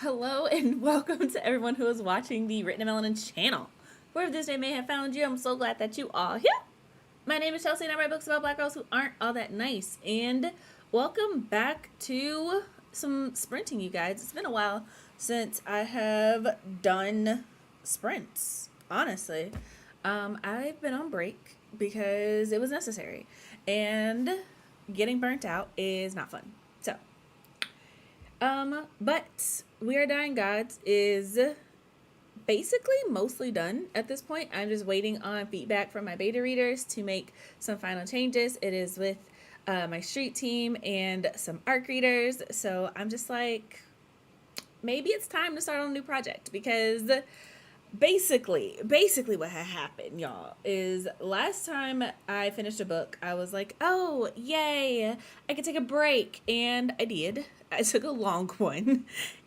Hello and welcome to everyone who is watching the Written in Melanin channel. Wherever this day may have found you, I'm so glad that you are here. My name is Chelsea and I write books about black girls who aren't all that nice. And welcome back to some sprinting, you guys. It's been a while since I have done sprints, honestly. I've been on break because it was necessary. And getting burnt out is not fun. But We Are Dying Gods is basically mostly done at this point. I'm just waiting on feedback from my beta readers to make some final changes. It is with my street team and some ARC readers. So I'm just like, maybe it's time to start on a new project because basically what had happened, y'all, is last time I finished a book, I was like, oh, yay, I could take a break. And I did. I took a long one.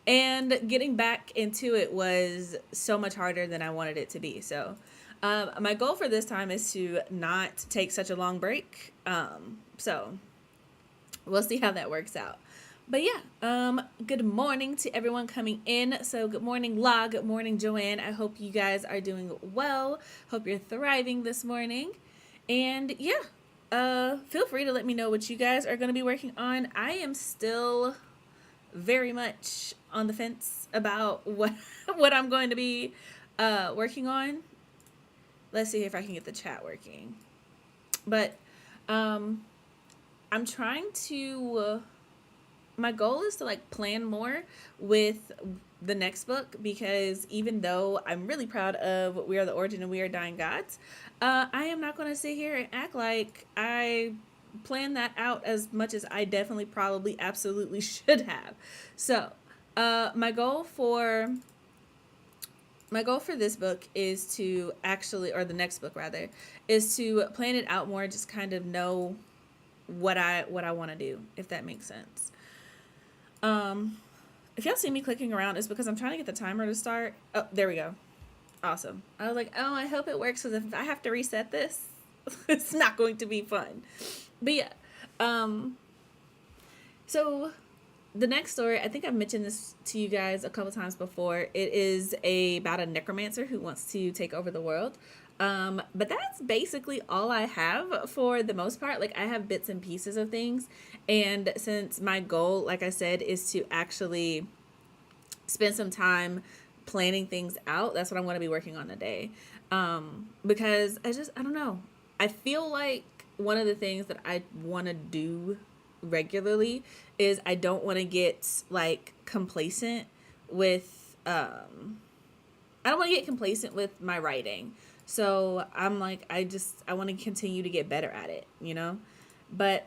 And getting back into it was so much harder than I wanted it to be. So my goal for this time is to not take such a long break. So we'll see how that works out. But yeah, good morning to everyone coming in. So good morning, La. Good morning, Joanne. I hope you guys are doing well. Hope you're thriving this morning. And yeah, feel free to let me know what you guys are going to be working on. I am still very much on the fence about what I'm going to be working on. Let's see if I can get the chat working. But I'm trying to my goal is to like plan more with the next book, because even though I'm really proud of We Are the Origin and We Are Dying Gods, I am not going to sit here and act like I plan that out as much as I definitely probably absolutely should have. So my goal for this book is to actually, or the next book rather, is to plan it out more, just kind of know what I want to do, if that makes sense. If y'all see me clicking around, it's because I'm trying to get the timer to start. Oh, there we go. Awesome. I was like, oh, I hope it works, because if I have to reset this, it's not going to be fun. But yeah, so the next story, I think I've mentioned this to you guys a couple times before. It is about a necromancer who wants to take over the world. But that's basically all I have for the most part. Like, I have bits and pieces of things. And since my goal, like I said, is to actually spend some time planning things out, that's what I'm going to be working on today. Because I don't know. I feel like one of the things that I want to do regularly is I don't want to get like complacent with, I don't want to get complacent with my writing. So I'm like, I want to continue to get better at it, you know? But,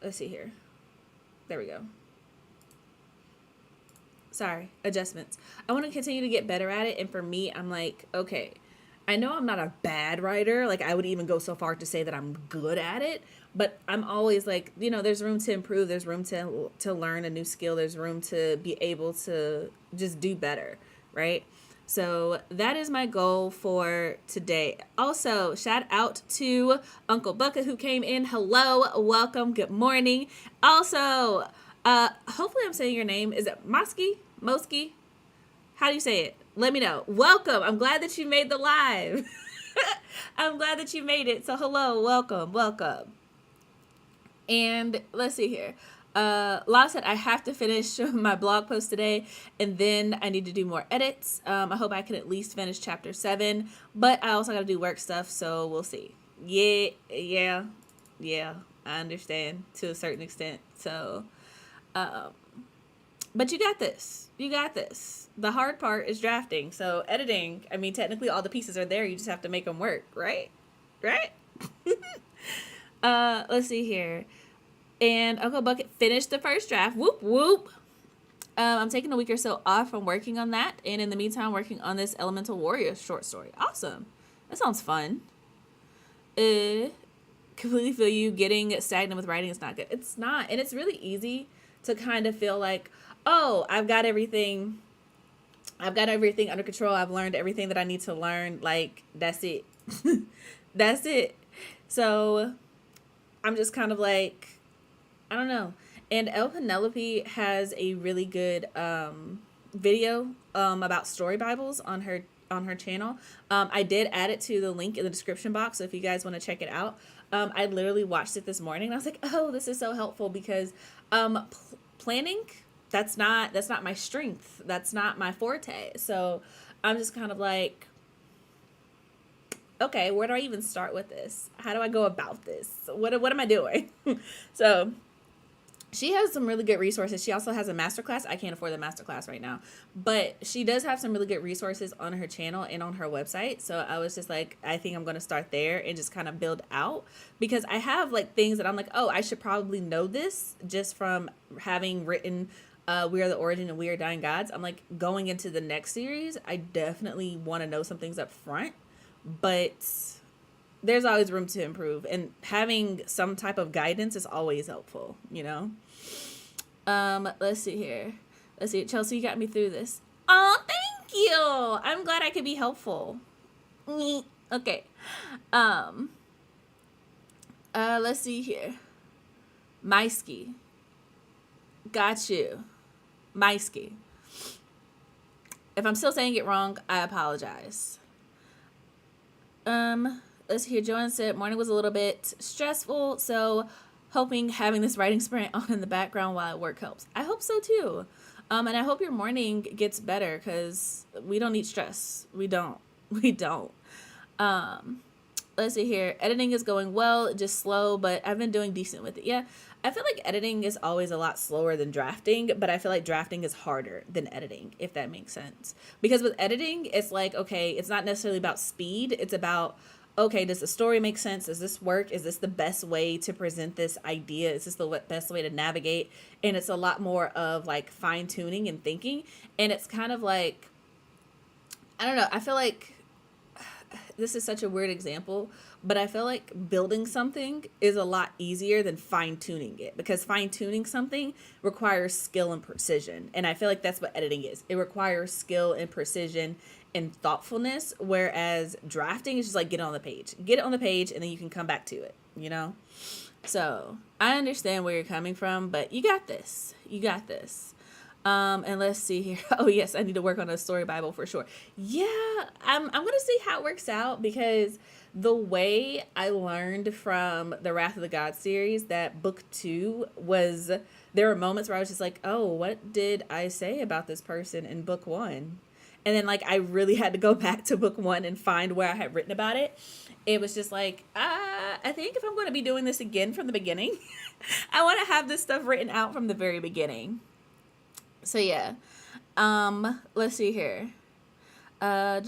let's see here. There we go. Sorry, adjustments. I want to continue to get better at it. And for me, I'm like, okay, I know I'm not a bad writer. Like, I would even go so far to say that I'm good at it. But I'm always like, you know, there's room to improve. There's room to learn a new skill. There's room to be able to just do better, right? So that is my goal for today. Also, shout out to Uncle Bucket who came in. Hello, welcome, good morning. Also, hopefully I'm saying your name. Is it Moski? How do you say it? Let me know. Welcome. I'm glad that you made the live. I'm glad that you made it. So hello, welcome. And let's see here. La said I have to finish my blog post today, and then I need to do more edits. I hope I can at least finish chapter 7, but I also got to do work stuff, so we'll see. Yeah, I understand to a certain extent. So, but you got this. The hard part is drafting. So editing, I mean, technically all the pieces are there. You just have to make them work, right? Let's see here. And Uncle Bucket finished the first draft. Whoop, whoop. I'm taking a week or so off from working on that. And in the meantime, working on this Elemental Warrior short story. Awesome. That sounds fun. Completely feel you. Getting stagnant with writing is not good. It's not. And it's really easy to kind of feel like, oh, I've got everything under control. I've learned everything that I need to learn. Like, that's it. That's it. So I'm just kind of like, I don't know. And El Penelope has a really good video about story Bibles on her channel. I did add it to the link in the description box, so if you guys want to check it out. I literally watched it this morning and I was like, oh, this is so helpful because planning, that's not my strength. That's not my forte. So I'm just kind of like, okay, where do I even start with this? How do I go about this? What am I doing? So she has some really good resources. She also has a masterclass. I can't afford the masterclass right now, but she does have some really good resources on her channel and on her website. So I was just like, I think I'm going to start there and just kind of build out, because I have like things that I'm like, oh, I should probably know this just from having written We Are the Origin and We Are Dying Gods. I'm like, going into the next series, I definitely want to know some things up front, but there's always room to improve, and having some type of guidance is always helpful, you know? Let's see here. Let's see. Chelsea, you got me through this. Oh, thank you. I'm glad I could be helpful. Okay. Let's see here. Maisky. Got you. Maisky. If I'm still saying it wrong, I apologize. Let's see here. Joanne said morning was a little bit stressful, so hoping having this writing sprint on in the background while at work helps. I hope so too. And I hope your morning gets better, because we don't need stress. We don't. We don't. Let's see here. Editing is going well, just slow, but I've been doing decent with it. Yeah, I feel like editing is always a lot slower than drafting, but I feel like drafting is harder than editing, if that makes sense. Because with editing, it's like, okay, it's not necessarily about speed. It's about, okay, does the story make sense? Does this work? Is this the best way to present this idea? Is this the best way to navigate? And it's a lot more of like fine tuning and thinking. And it's kind of like, I don't know, I feel like this is such a weird example, but I feel like building something is a lot easier than fine tuning it, because fine tuning something requires skill and precision. And I feel like that's what editing is. It requires skill and precision and thoughtfulness, whereas drafting is just like get it on the page and then you can come back to it, you know? So I understand where you're coming from, but you got this. And let's see here. Oh yes, I need to work on a story Bible for sure. Yeah, I'm gonna see how it works out, because the way I learned from the Wrath of the Gods series that book 2 was, there were moments where I was just like, oh, what did I say about this person in book 1? And then like I really had to go back to book 1 and find where I had written about it. It was just like, I think if I'm going to be doing this again from the beginning, I want to have this stuff written out from the very beginning. So yeah, let's see here. I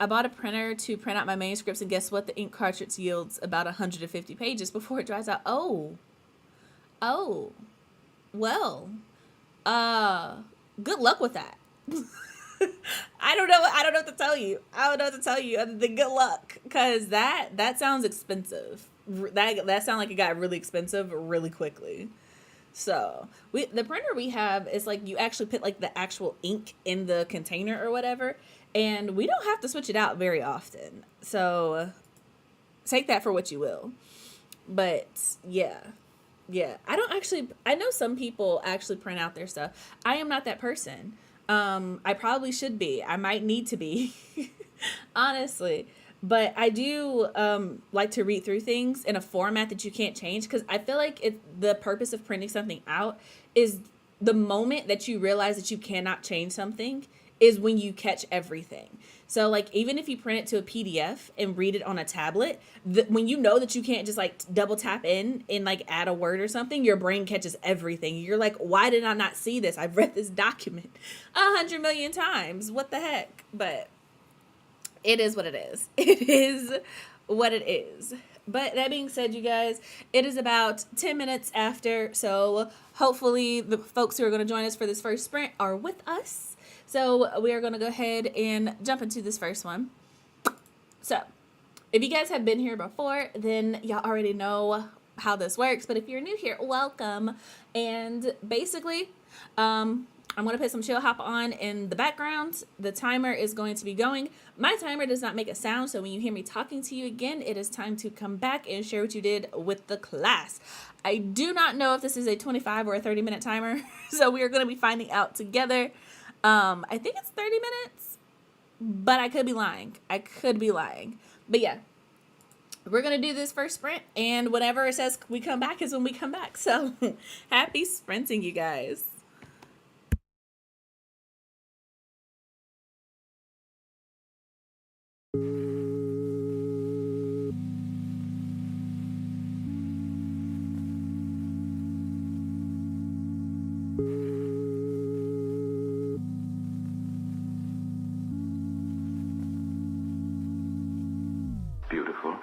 bought a printer to print out my manuscripts, and guess what? The ink cartridge yields about 150 pages before it dries out. Oh, well, good luck with that. I don't know what to tell you. I don't know what to tell you other than good luck, because that sounds expensive. That sounds like it got really expensive really quickly. So the printer we have is like, you actually put like the actual ink in the container or whatever, and we don't have to switch it out very often. So take that for what you will. But yeah. I know some people actually print out their stuff. I am not that person. I probably should be. I might need to be, honestly. But I do like to read through things in a format that you can't change, because I feel like the purpose of printing something out is the moment that you realize that you cannot change something is when you catch everything. So like, even if you print it to a PDF and read it on a tablet, when you know that you can't just like double tap in and like add a word or something, your brain catches everything. You're like, why did I not see this? I've read this document 100 million times. What the heck? But it is what it is. It is what it is. But that being said, you guys, it is about 10 minutes after. So hopefully the folks who are going to join us for this first sprint are with us. So we are going to go ahead and jump into this first one. So if you guys have been here before, then y'all already know how this works. But if you're new here, welcome. And basically, I'm going to put some chill hop on in the background. The timer is going to be going. My timer does not make a sound, so when you hear me talking to you again, it is time to come back and share what you did with the class. I do not know if this is a 25 or a 30-minute timer, so we are going to be finding out together. I think it's 30 minutes, but I could be lying. But yeah, we're going to do this first sprint, and whenever it says we come back is when we come back. So happy sprinting, you guys. Beautiful.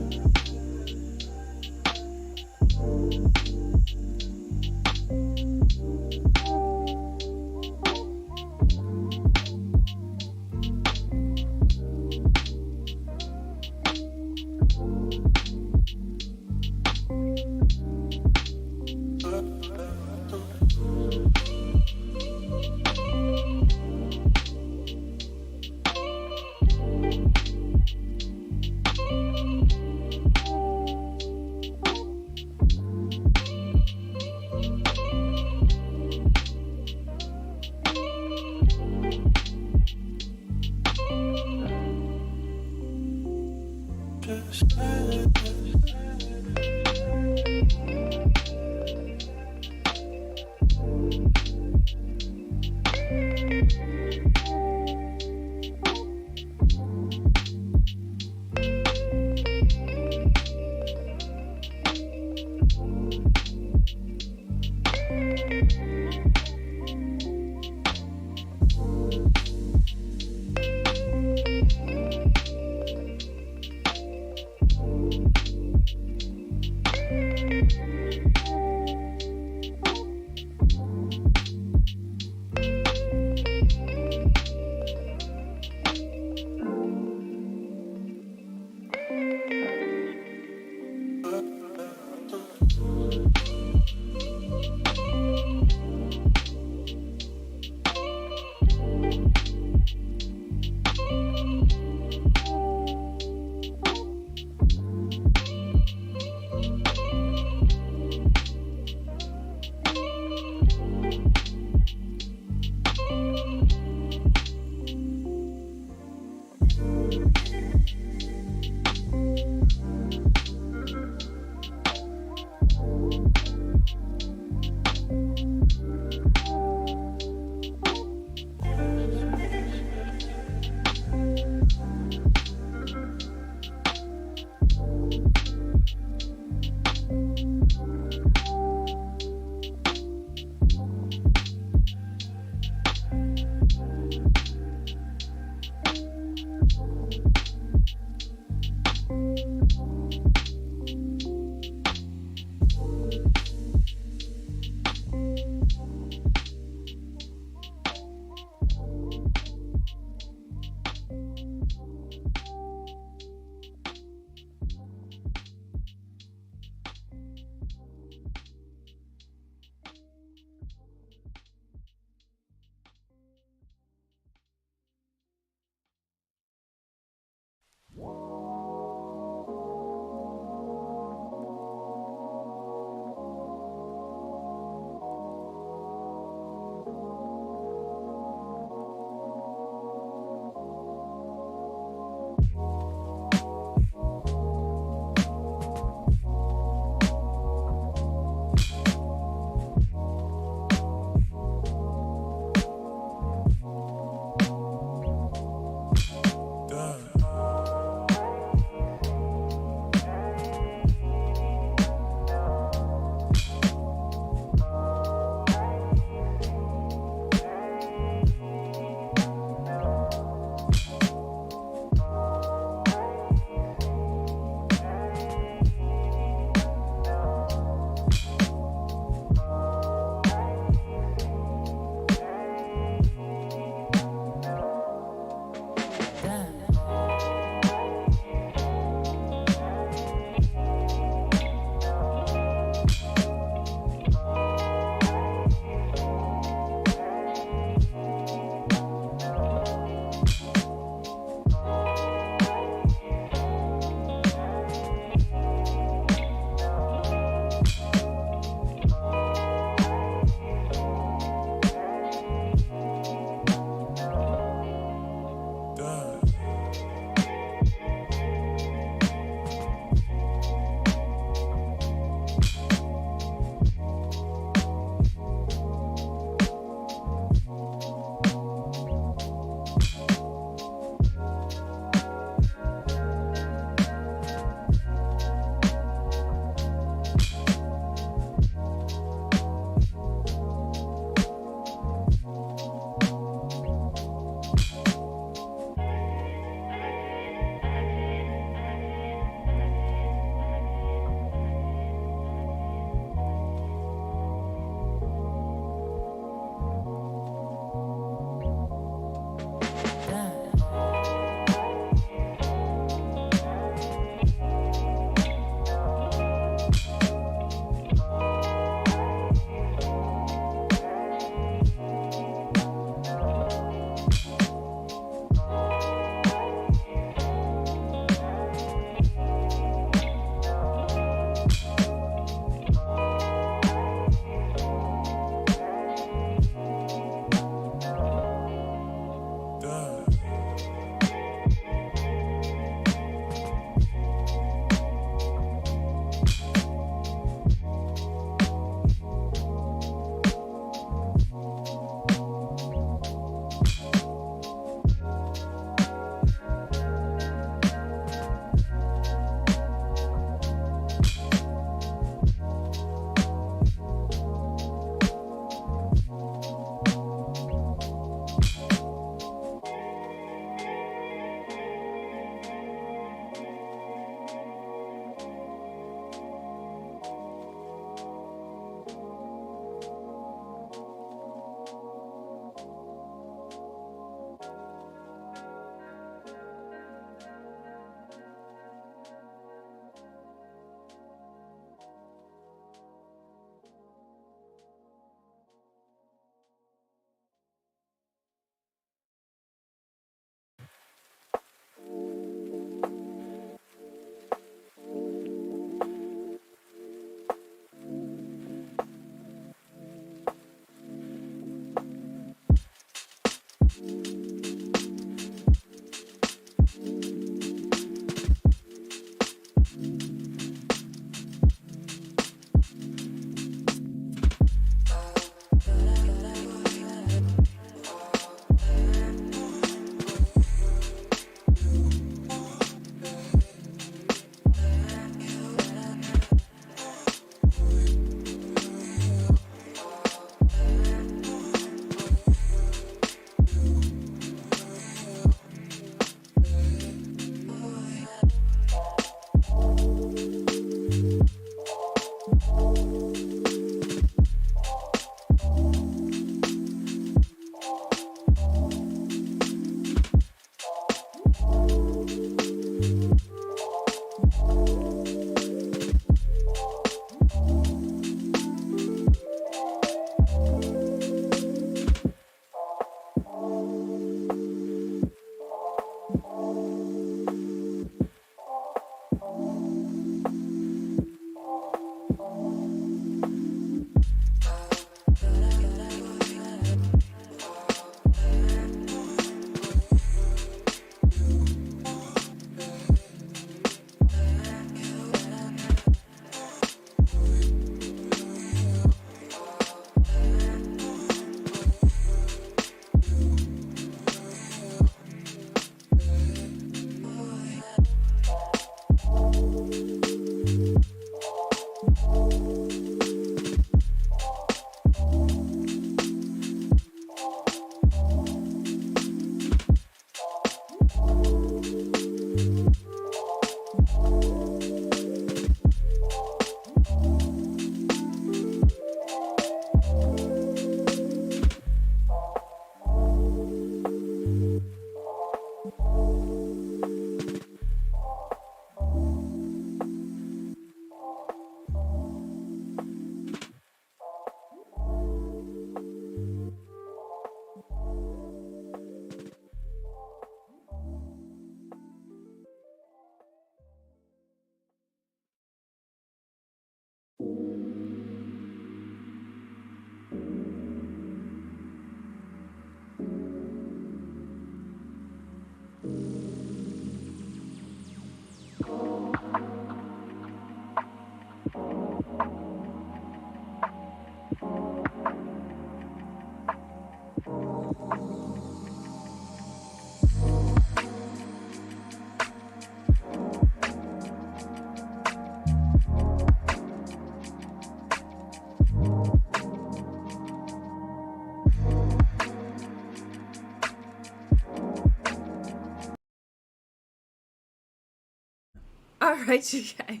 right, you guys.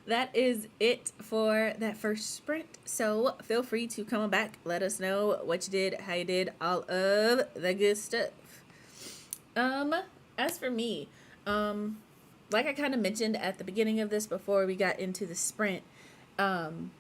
That is it for that first sprint. So feel free to come back. Let us know what you did, how you did, all of the good stuff. Um, as for me, um, like I kind of mentioned at the beginning of this before we got into the sprint, um,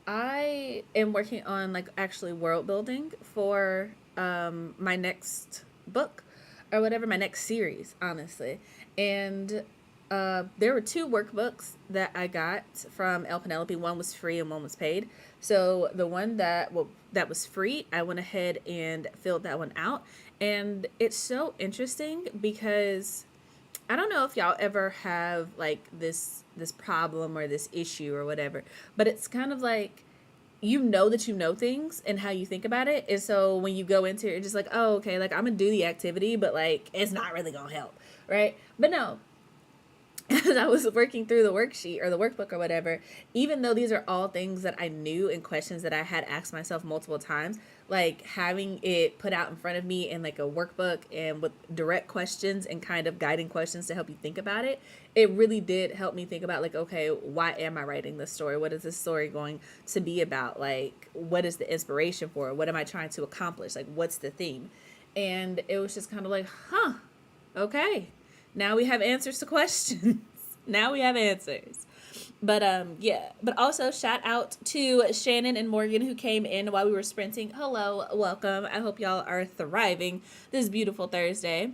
I am working on like actually world building for my next book or whatever, my next series, honestly. And there were two workbooks that I got from El Penelope. One was free and one was paid. So the one that was free, I went ahead and filled that one out. And it's so interesting because I don't know if y'all ever have like this problem or this issue or whatever, but it's kind of like you know that you know things and how you think about it. And so when you go into it, you're just like, oh, okay, like I'm gonna do the activity, but like it's not really gonna help, right? But no, as I was working through the worksheet or the workbook or whatever, even though these are all things that I knew and questions that I had asked myself multiple times, like having it put out in front of me in like a workbook and with direct questions and kind of guiding questions to help you think about it, it really did help me think about like, okay, why am I writing this story? What is this story going to be about? Like, what is the inspiration for it? What am I trying to accomplish? Like, what's the theme? And it was just kind of like, huh, okay, now we have answers to questions. Now we have answers. But yeah, but also shout out to Shannon and Morgan who came in while we were sprinting. Hello, welcome. I hope y'all are thriving this beautiful Thursday.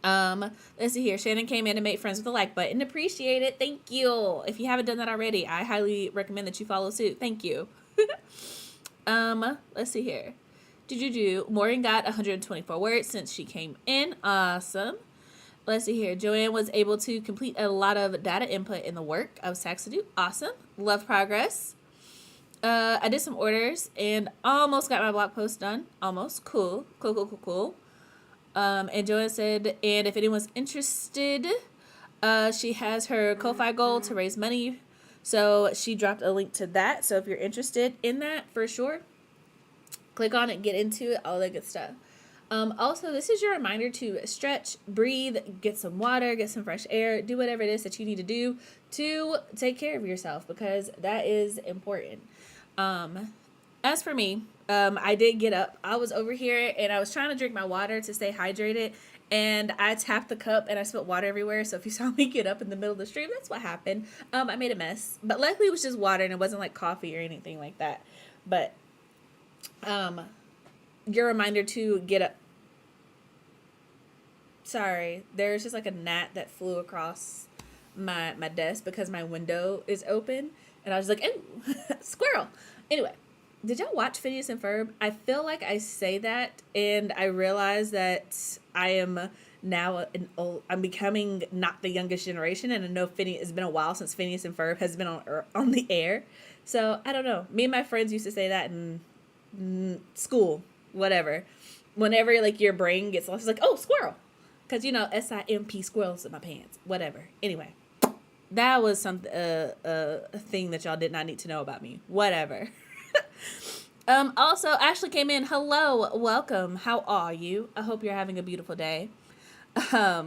Let's see here. Shannon came in and made friends with the like button. Appreciate it. Thank you. If you haven't done that already, I highly recommend that you follow suit. Thank you. Let's see here. Morgan got 124 words since she came in. Awesome. Let's see here. Joanne was able to complete a lot of data input in the work of Saxadoo. Awesome. Love progress. I did some orders and almost got my blog post done. Almost. Cool. Cool. And Joanne said, and if anyone's interested, she has her Ko-Fi goal to raise money. So she dropped a link to that. So if you're interested in that, for sure, click on it, get into it, all that good stuff. Also, this is your reminder to stretch, breathe, get some water, get some fresh air, do whatever it is that you need to do to take care of yourself because that is important. As for me, I did get up. I was over here and I was trying to drink my water to stay hydrated and I tapped the cup and I spilled water everywhere. So if you saw me get up in the middle of the stream, that's what happened. I made a mess, but luckily it was just water and it wasn't like coffee or anything like that. But, your reminder to get up. Sorry, there's just like a gnat that flew across my desk because my window is open. And I was like, oh, squirrel. Anyway, did y'all watch Phineas and Ferb? I feel like I say that and I realize that I am now I'm becoming not the youngest generation. And I know it's been a while since Phineas and Ferb has been on the air. So I don't know. Me and my friends used to say that in school, whatever. Whenever like your brain gets lost, it's like, oh, squirrel. Because, you know, SIMP, squirrels in my pants. Whatever. Anyway, that was a thing that y'all did not need to know about me. Whatever. Also, Ashley came in. Hello. Welcome. How are you? I hope you're having a beautiful day. Yeah,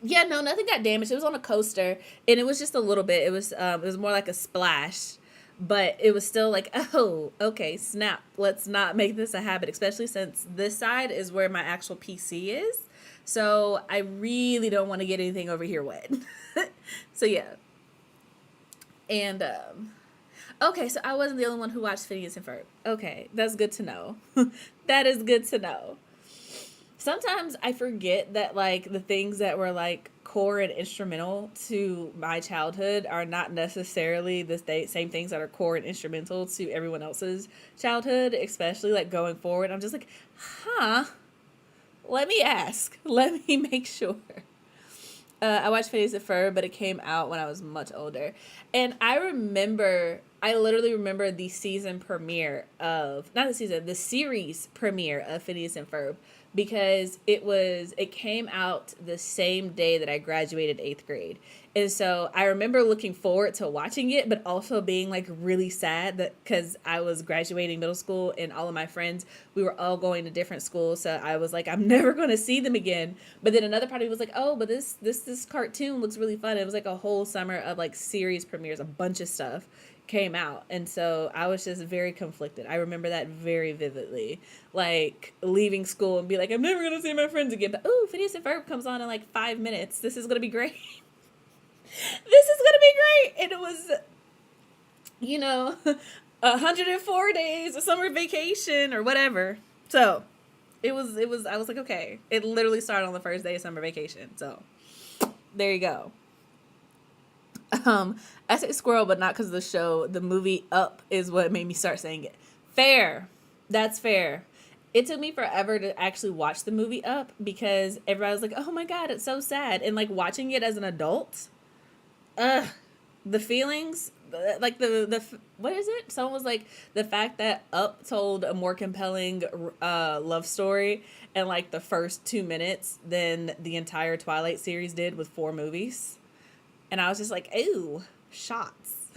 no, nothing got damaged. It was on a coaster. And it was just a little bit. It was more like a splash. But it was still like, oh, okay, snap. Let's not make this a habit, especially since this side is where my actual PC is. So I really don't want to get anything over here wet. So yeah. And, okay, so I wasn't the only one who watched Phineas and Ferb. Okay, that's good to know. That is good to know. Sometimes I forget that, like, the things that were, like, core and instrumental to my childhood are not necessarily the same things that are core and instrumental to everyone else's childhood, especially, like, going forward. I'm just like, let me ask. Let me make sure. I watched Phineas and Ferb, but it came out when I was much older. And I remember I literally remember the season premiere of, not the season, the series premiere of Phineas and Ferb, because it came out the same day that I graduated 8th grade. And so I remember looking forward to watching it, but also being like really sad that because I was graduating middle school and all of my friends, we were all going to different schools. So I was like, I'm never going to see them again. But then another part of me was like, oh, but this cartoon looks really fun. It was like a whole summer of like series premieres, a bunch of stuff came out, and so I was just very conflicted. I remember that very vividly, like leaving school and be like, I'm never gonna see my friends again, but oh, Phineas and Ferb comes on in like 5 minutes, this is gonna be great. This is gonna be great. And it was, you know, 104 days of summer vacation or whatever. So it was I was like, okay, it literally started on the first day of summer vacation, so there you go. I say squirrel, but not because of the show. The movie Up is what made me start saying it. Fair. That's fair. It took me forever to actually watch the movie Up because everybody was like, oh my God, it's so sad. And like watching it as an adult, ugh, the feelings, like what is it? Someone was like, the fact that Up told a more compelling love story in like the first 2 minutes than the entire Twilight series did with 4 movies. And I was just like, ooh, shots.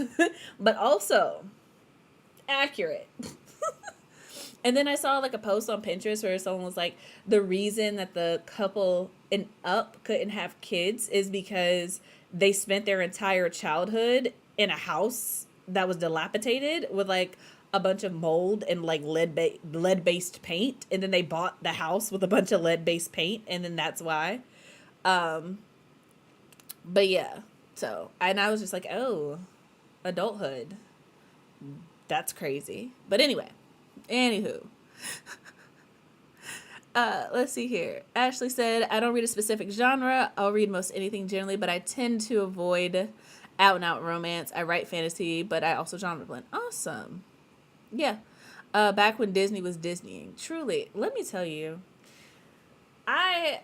But also accurate. And then I saw like a post on Pinterest where someone was like, the reason that the couple in Up couldn't have kids is because they spent their entire childhood in a house that was dilapidated with like a bunch of mold and like lead based paint, and then they bought the house with a bunch of lead based paint, and then that's why. Um, but yeah, so and I was just like, oh, adulthood, that's crazy. But anywho, let's see here. Ashley said, I don't read a specific genre. I'll read most anything generally, but I tend to avoid out and out romance. I write fantasy, but I also genre blend. Awesome. Yeah. Back when Disney was Disneying. Truly, let me tell you, I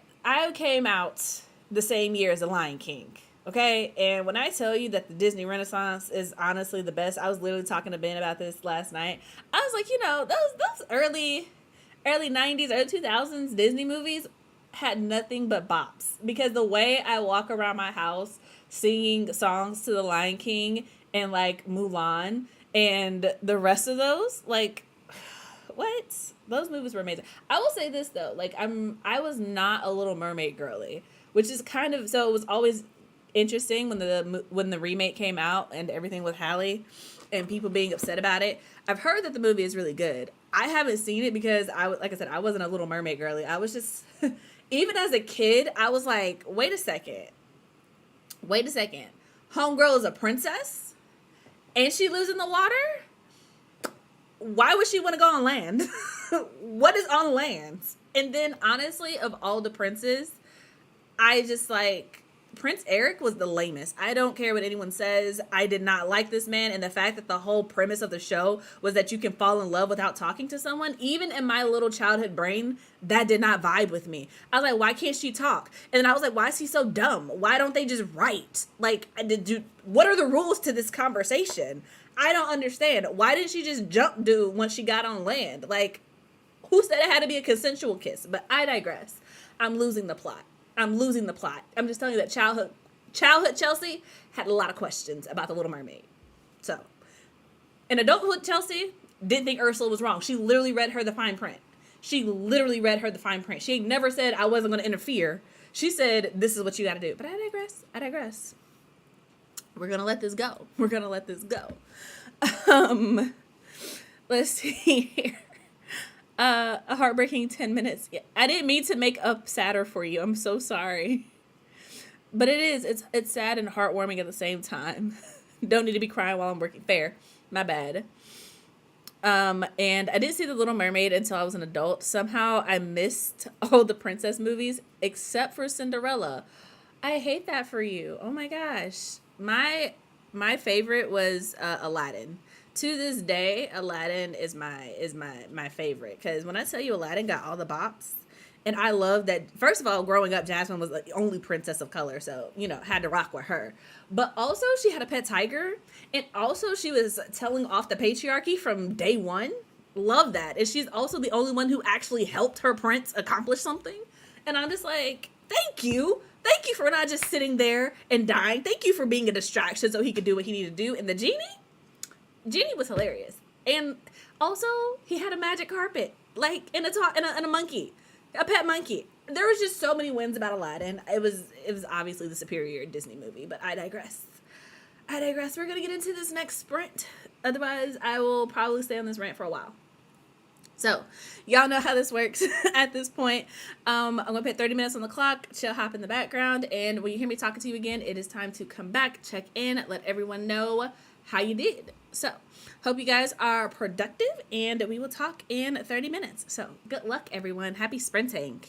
came out the same year as The Lion King. Okay, and when I tell you that the Disney Renaissance is honestly the best, I was literally talking to Ben about this last night. I was like, those early 90s, early 2000s Disney movies had nothing but bops, because the way I walk around my house singing songs to The Lion King and like Mulan and the rest of those, like, what? Those movies were amazing. I will say this though, like I was not a Little Mermaid girly, which is kind of, so it was always interesting when the remake came out and everything with Halle and people being upset about it. I've heard that the movie is really good. I haven't seen it because like I said, I wasn't a Little Mermaid girly. I was just even as a kid, I was like, wait a second. Homegirl is a princess and she lives in the water? Why would she want to go on land? What is on land? And then honestly, of all the princes, I just like, Prince Eric was the lamest. I don't care what anyone says. I did not like this man. And the fact that the whole premise of the show was that you can fall in love without talking to someone, even in my little childhood brain, that did not vibe with me. I was like, why can't she talk? And then I was like, why is he so dumb? Why don't they just write? Like, what are the rules to this conversation? I don't understand. Why didn't she just jump dude once she got on land? Like, who said it had to be a consensual kiss? But I digress. I'm losing the plot. I'm just telling you that childhood Chelsea had a lot of questions about the Little Mermaid. So, in adulthood Chelsea didn't think Ursula was wrong. She literally read her the fine print. She ain't never said I wasn't going to interfere. She said, this is what you got to do. But I digress. We're going to let this go. Let's see here. A heartbreaking 10 minutes. Yeah, I didn't mean to make up sadder for you. I'm so sorry. But it's sad and heartwarming at the same time. Don't need to be crying while I'm working. Fair. My bad. And I didn't see The Little Mermaid until I was an adult. Somehow I missed all the princess movies except for Cinderella. I hate that for you. Oh my gosh. My favorite was Aladdin. To this day, Aladdin is my favorite, because when I tell you Aladdin got all the bops, And I love that. First of all, growing up, Jasmine was the only princess of color, so had to rock with her. But also, she had a pet tiger, and also she was telling off the patriarchy from day one. Love that. And she's also the only one who actually helped her prince accomplish something. And I'm just like, thank you. Thank you for not just sitting there and dying. Thank you for being a distraction so he could do what he needed to do. And the genie was hilarious. And also, he had a magic carpet, like, and a monkey, a pet monkey. There was just so many wins about Aladdin. It was obviously the superior Disney movie, but I digress. We're gonna get into this next sprint. Otherwise, I will probably stay on this rant for a while. So, y'all know how this works at this point. I'm going to put 30 minutes on the clock, chill hop in the background, and when you hear me talking to you again, it is time to come back, check in, let everyone know how you did. So, hope you guys are productive, and we will talk in 30 minutes. So, good luck, everyone. Happy sprinting.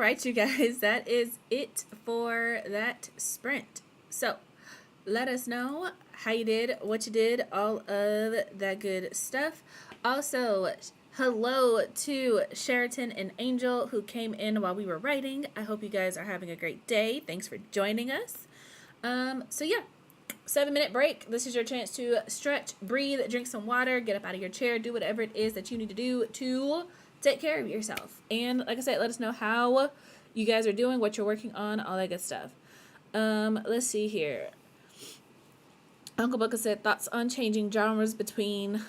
right, you guys, that is it for that sprint. So let us know how you did, what you did, all of that good stuff. Also, hello to Sheraton and Angel who came in while we were writing. I hope you guys are having a great day. Thanks for joining us. So yeah, 7-minute break. This is your chance to stretch, breathe, drink some water, get up out of your chair, do whatever it is that you need to do to take care of yourself. And like I said, let us know how you guys are doing, what you're working on, all that good stuff. Let's see here. Uncle Booker said thoughts on changing genres between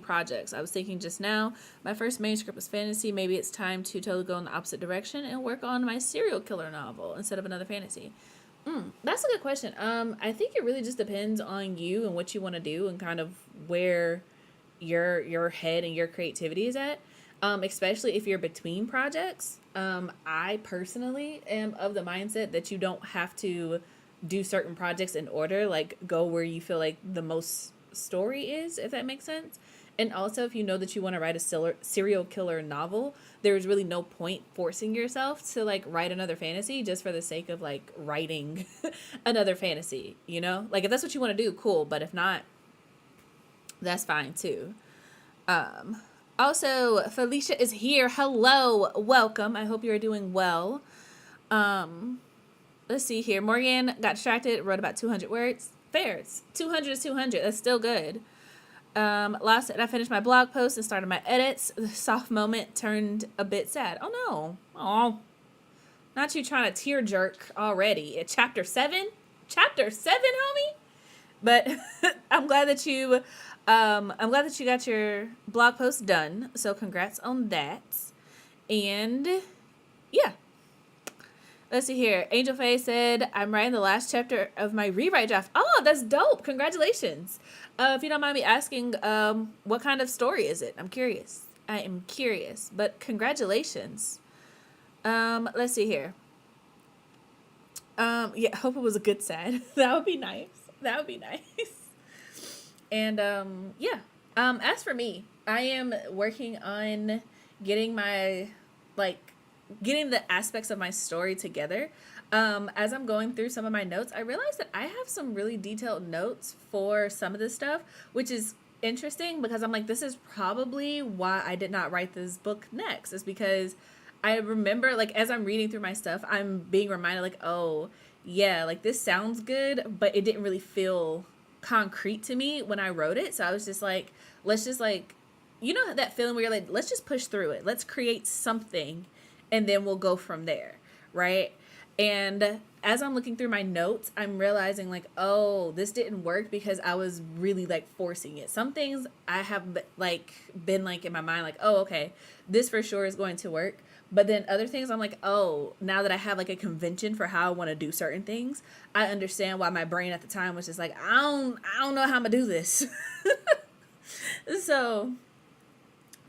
projects. I was thinking just now, my first manuscript was fantasy. Maybe it's time to totally go in the opposite direction and work on my serial killer novel instead of another fantasy. That's a good question. I think it really just depends on you and what you want to do and kind of where your head and your creativity is at. Especially if you're between projects. I personally am of the mindset that you don't have to do certain projects in order, like go where you feel like the most story is, if that makes sense. And also, if you know that you want to write a serial killer novel, there's really no point forcing yourself to like write another fantasy just for the sake of like writing another fantasy, you know? Like if that's what you want to do, cool. But if not, that's fine too. Also, Felicia is here. Hello, welcome. I hope you are doing well. Let's see here. Morgan got distracted, wrote about 200 words. Fair. 200 is 200. That's still good. Last night I finished my blog post and started my edits. The soft moment turned a bit sad. Oh no. Oh. Not you trying to tear jerk already. At chapter 7? Chapter 7, homie? But I'm glad that you got your blog post done. So congrats on that. And yeah. Let's see here. Angel Faye said, I'm writing the last chapter of my rewrite draft. Oh, that's dope. Congratulations. If you don't mind me asking, what kind of story is it? I'm curious. I am curious, but congratulations. Let's see here. Yeah, hope it was a good sad. That would be nice. That would be nice. And, yeah. As for me, I am working on getting the aspects of my story together. As I'm going through some of my notes, I realized that I have some really detailed notes for some of this stuff, which is interesting because I'm like, this is probably why I did not write this book next, is because I remember, like, as I'm reading through my stuff, I'm being reminded, like, oh, yeah, like, this sounds good, but it didn't really feel concrete to me when I wrote it. So I was just like, let's just, like, you know that feeling where you're like, let's just push through it. Let's create something, and then we'll go from there, right? And as I'm looking through my notes, I'm realizing, like, oh, this didn't work because I was really, like, forcing it. Some things I have, like, been, like, in my mind, like, oh, okay, this for sure is going to work. But then other things, I'm like, oh, now that I have, like, a convention for how I want to do certain things, I understand why my brain at the time was just like, I don't know how I'm going to do this. So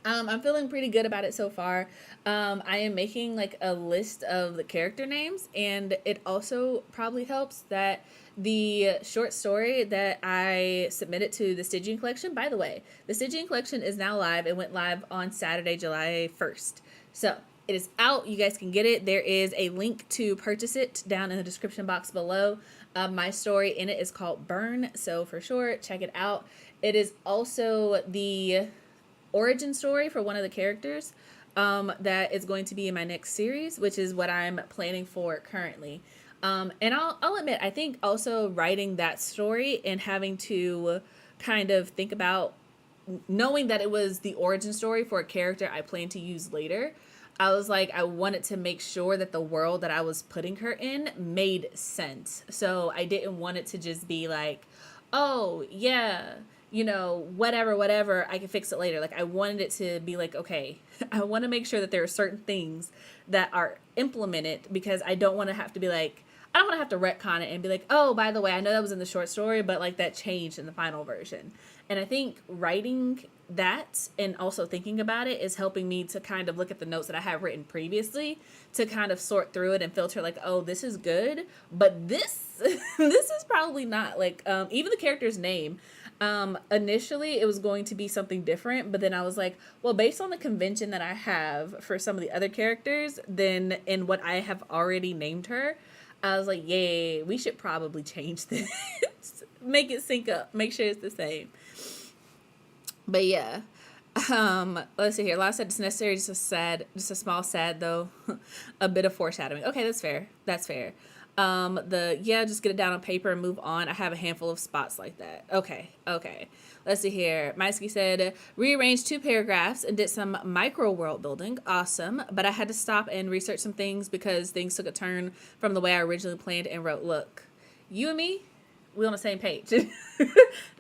I'm feeling pretty good about it so far. I am making like a list of the character names, and it also probably helps that the short story that I submitted to the Stygian Collection, by the way, the Stygian Collection is now live. It went live on Saturday, July 1st. So it is out. You guys can get it. There is a link to purchase it down in the description box below. My story in it is called Burn. So for sure, check it out. It is also the origin story for one of the characters that is going to be in my next series, which is what I'm planning for currently. And I'll admit, I think also writing that story and having to kind of think about knowing that it was the origin story for a character I plan to use later, I was like, I wanted to make sure that the world that I was putting her in made sense. So I didn't want it to just be like, oh, yeah, you know, whatever, I can fix it later. Like, I wanted it to be like, okay, I want to make sure that there are certain things that are implemented, because I don't want to have to be like, I don't want to have to retcon it and be like, oh, by the way, I know that was in the short story, but like that changed in the final version. And I think writing that and also thinking about it is helping me to kind of look at the notes that I have written previously to kind of sort through it and filter like, oh, this is good, but this this is probably not. Like even the character's name, Initially it was going to be something different, but then I was like, well, based on the convention that I have for some of the other characters, then in what I have already named her, I was like, yay, we should probably change this. Make it sync up, make sure it's the same. But yeah. Let's see here. Last said it's necessary, just a small sad though. A bit of foreshadowing. Okay, that's fair. That's fair. Just get it down on paper and move on. I have a handful of spots like that. Okay. Let's see here. Maisky said, rearranged 2 paragraphs and did some micro world building. Awesome. But I had to stop and research some things because things took a turn from the way I originally planned and wrote. Look, you and me, we on the same page. That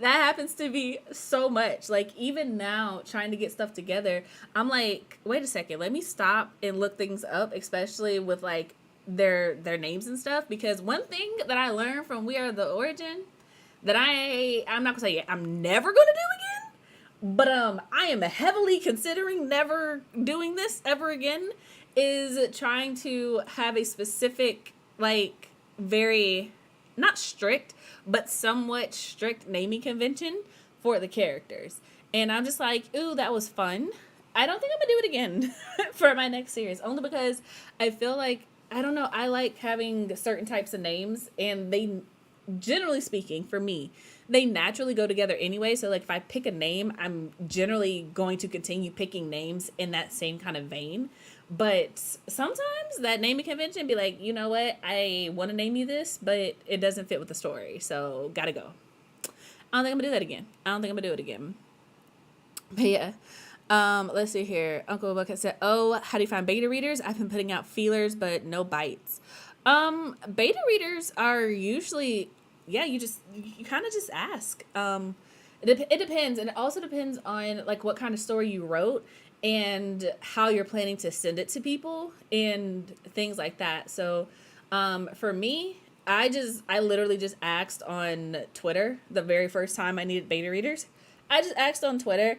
happens to be so much. Like, even now, trying to get stuff together, I'm like, wait a second, let me stop and look things up, especially with like their names and stuff. Because one thing that I learned from We Are the Origin that I'm not gonna say I'm never gonna do again, but I am heavily considering never doing this ever again, is trying to have a specific, like, very not strict, but somewhat strict naming convention for the characters. And I'm just like, ooh, that was fun. I don't think I'm gonna do it again for my next series, only because I feel like, I don't know, I like having certain types of names, and they, generally speaking, for me, they naturally go together anyway. So like if I pick a name, I'm generally going to continue picking names in that same kind of vein. But sometimes that naming convention be like, you know what, I want to name you this, but it doesn't fit with the story, so gotta go. I don't think I'm gonna do that again. I don't think I'm gonna do it again. But yeah. Let's see here. Uncle Bucket said, oh, how do you find beta readers? I've been putting out feelers, but no bites. Beta readers are usually, yeah, you kind of just ask. It depends. And it also depends on like what kind of story you wrote and how you're planning to send it to people and things like that. So, for me, I literally just asked on Twitter the very first time I needed beta readers. I just asked on Twitter,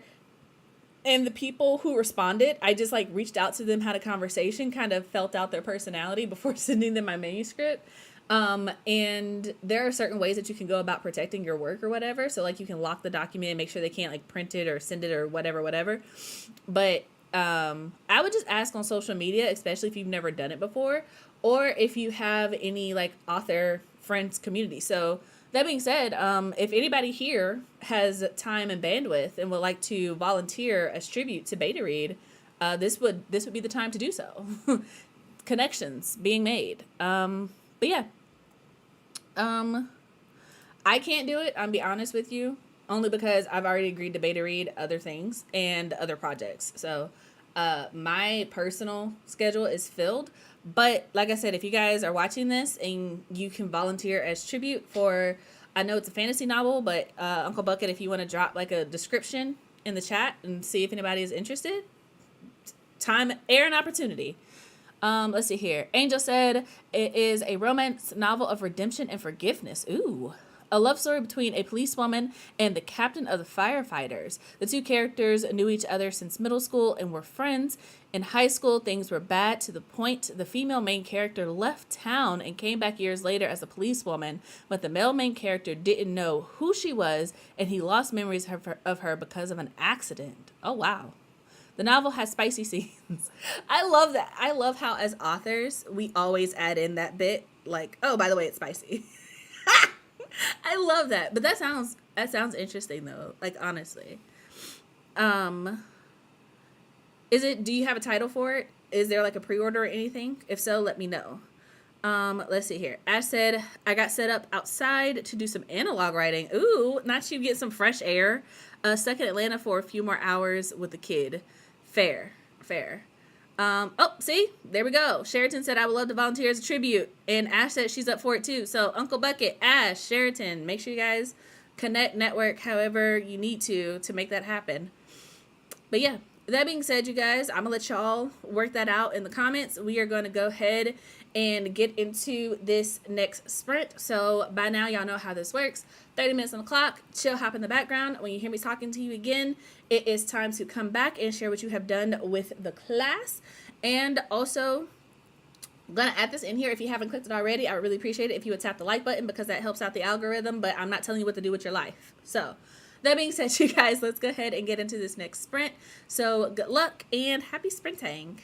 and the people who responded, I just like reached out to them, had a conversation, kind of felt out their personality before sending them my manuscript. And there are certain ways that you can go about protecting your work or whatever. So like you can lock the document and make sure they can't like print it or send it or whatever. But I would just ask on social media, especially if you've never done it before, or if you have any like author friends community. So that being said, if anybody here has time and bandwidth and would like to volunteer as tribute to Beta Read, this would be the time to do so. Connections being made. But yeah, I can't do it. I'll be honest with you, only because I've already agreed to Beta Read other things and other projects. So my personal schedule is filled. But like I said, if you guys are watching this and you can volunteer as tribute for, I know it's a fantasy novel, but Uncle Bucket, if you want to drop like a description in the chat and see if anybody is interested, time, air, and opportunity. Let's see here. Angel said it is a romance novel of redemption and forgiveness. Ooh. A love story between a policewoman and the captain of the firefighters. The two characters knew each other since middle school and were friends. In high school, things were bad to the point the female main character left town and came back years later as a policewoman, but the male main character didn't know who she was, and he lost memories of her because of an accident. Oh, wow. The novel has spicy scenes. I love that. I love how as authors, we always add in that bit, like, oh, by the way, it's spicy. I love that. But that sounds interesting though. Like honestly. Do you have a title for it? Is there like a pre-order or anything? If so, let me know. Let's see here. Ash said, I got set up outside to do some analog writing. Ooh, not you get some fresh air. Stuck in Atlanta for a few more hours with the kid. Fair. See, there we go. Sheraton said, I would love to volunteer as a tribute. And Ash said she's up for it too. So Uncle Bucket, Ash, Sheraton, make sure you guys connect, network, however you need to make that happen. But yeah, that being said, you guys, I'm going to let y'all work that out in the comments. We are going to go ahead and get into this next sprint. So by now, y'all know how this works. 30 minutes on the clock, chill, hop in the background. When you hear me talking to you again, it is time to come back and share what you have done with the class. And also, I'm going to add this in here. If you haven't clicked it already, I would really appreciate it if you would tap the like button because that helps out the algorithm, but I'm not telling you what to do with your life. So That being said, you guys, let's go ahead and get into this next sprint. So good luck and happy sprinting.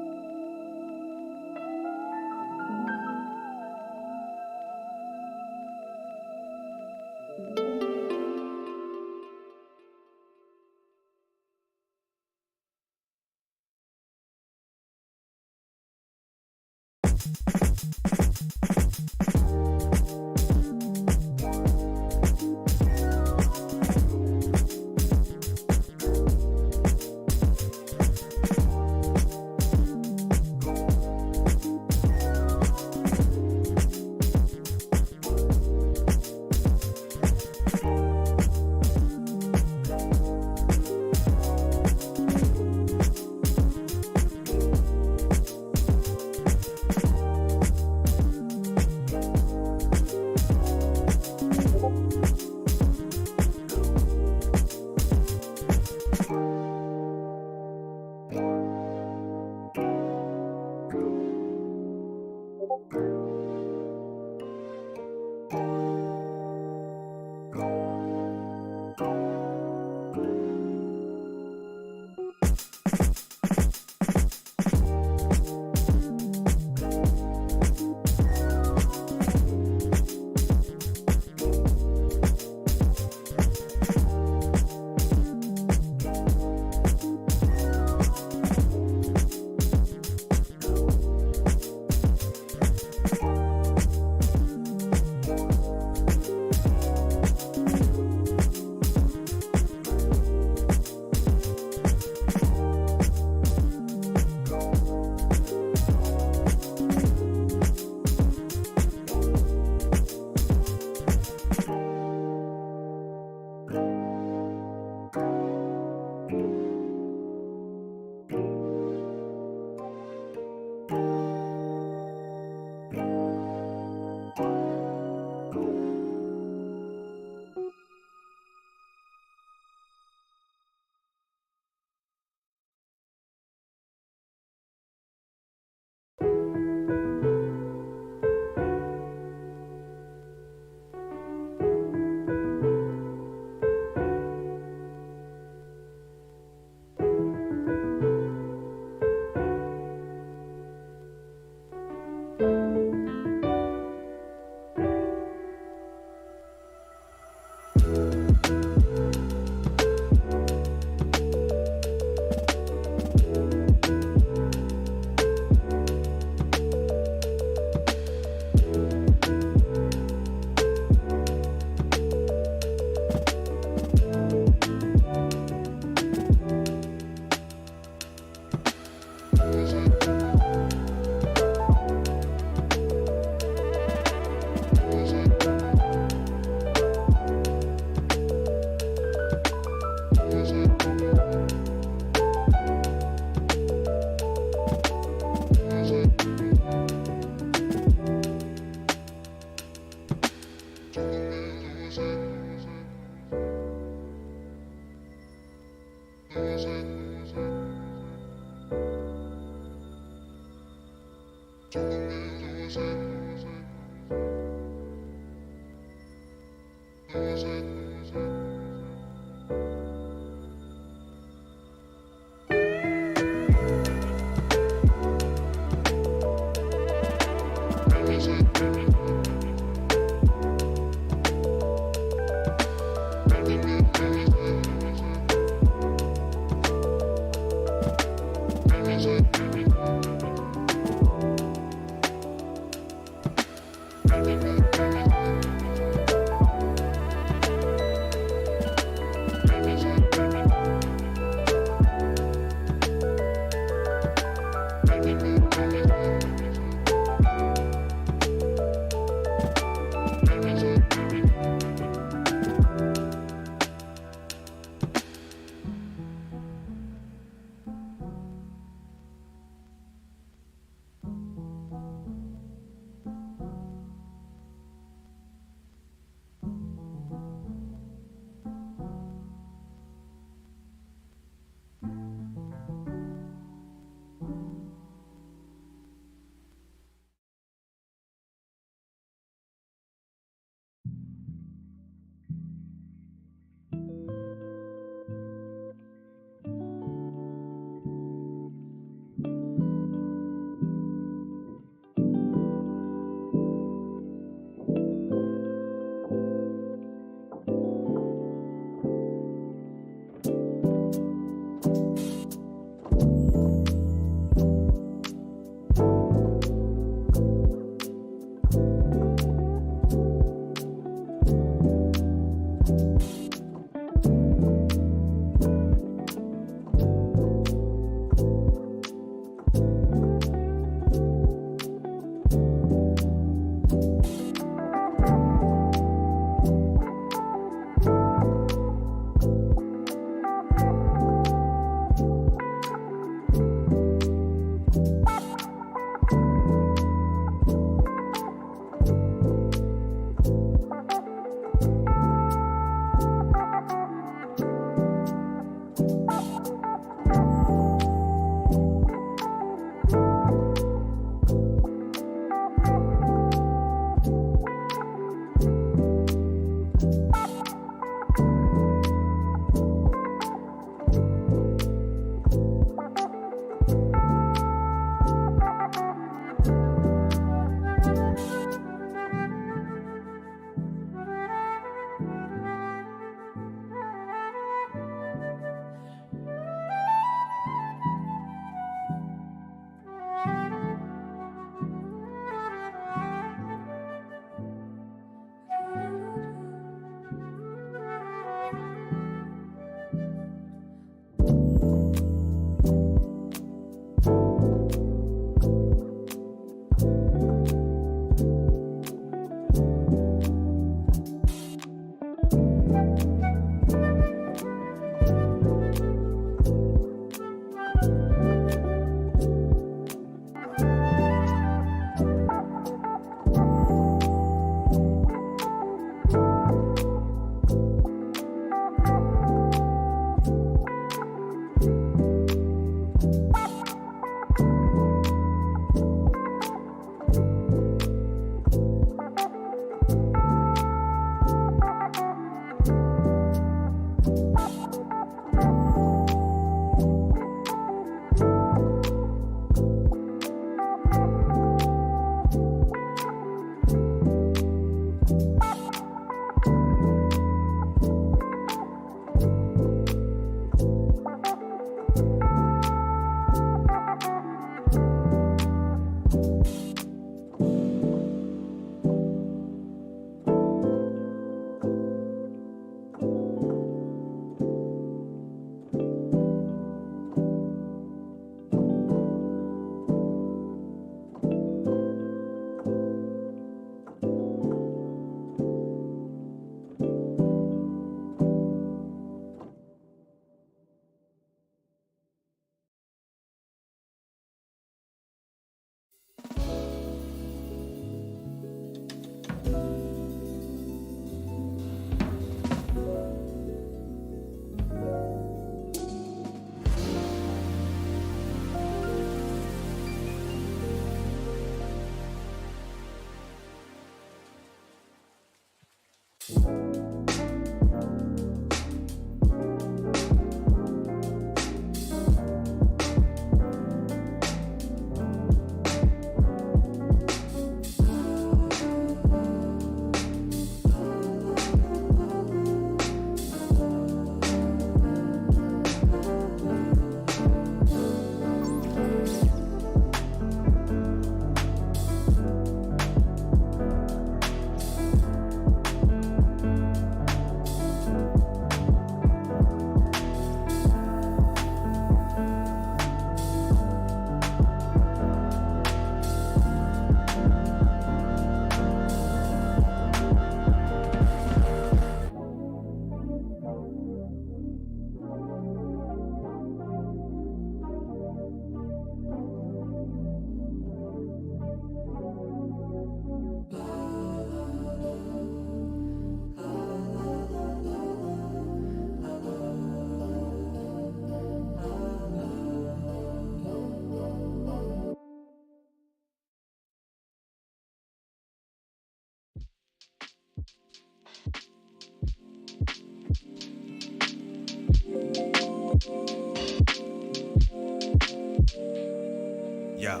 Yeah.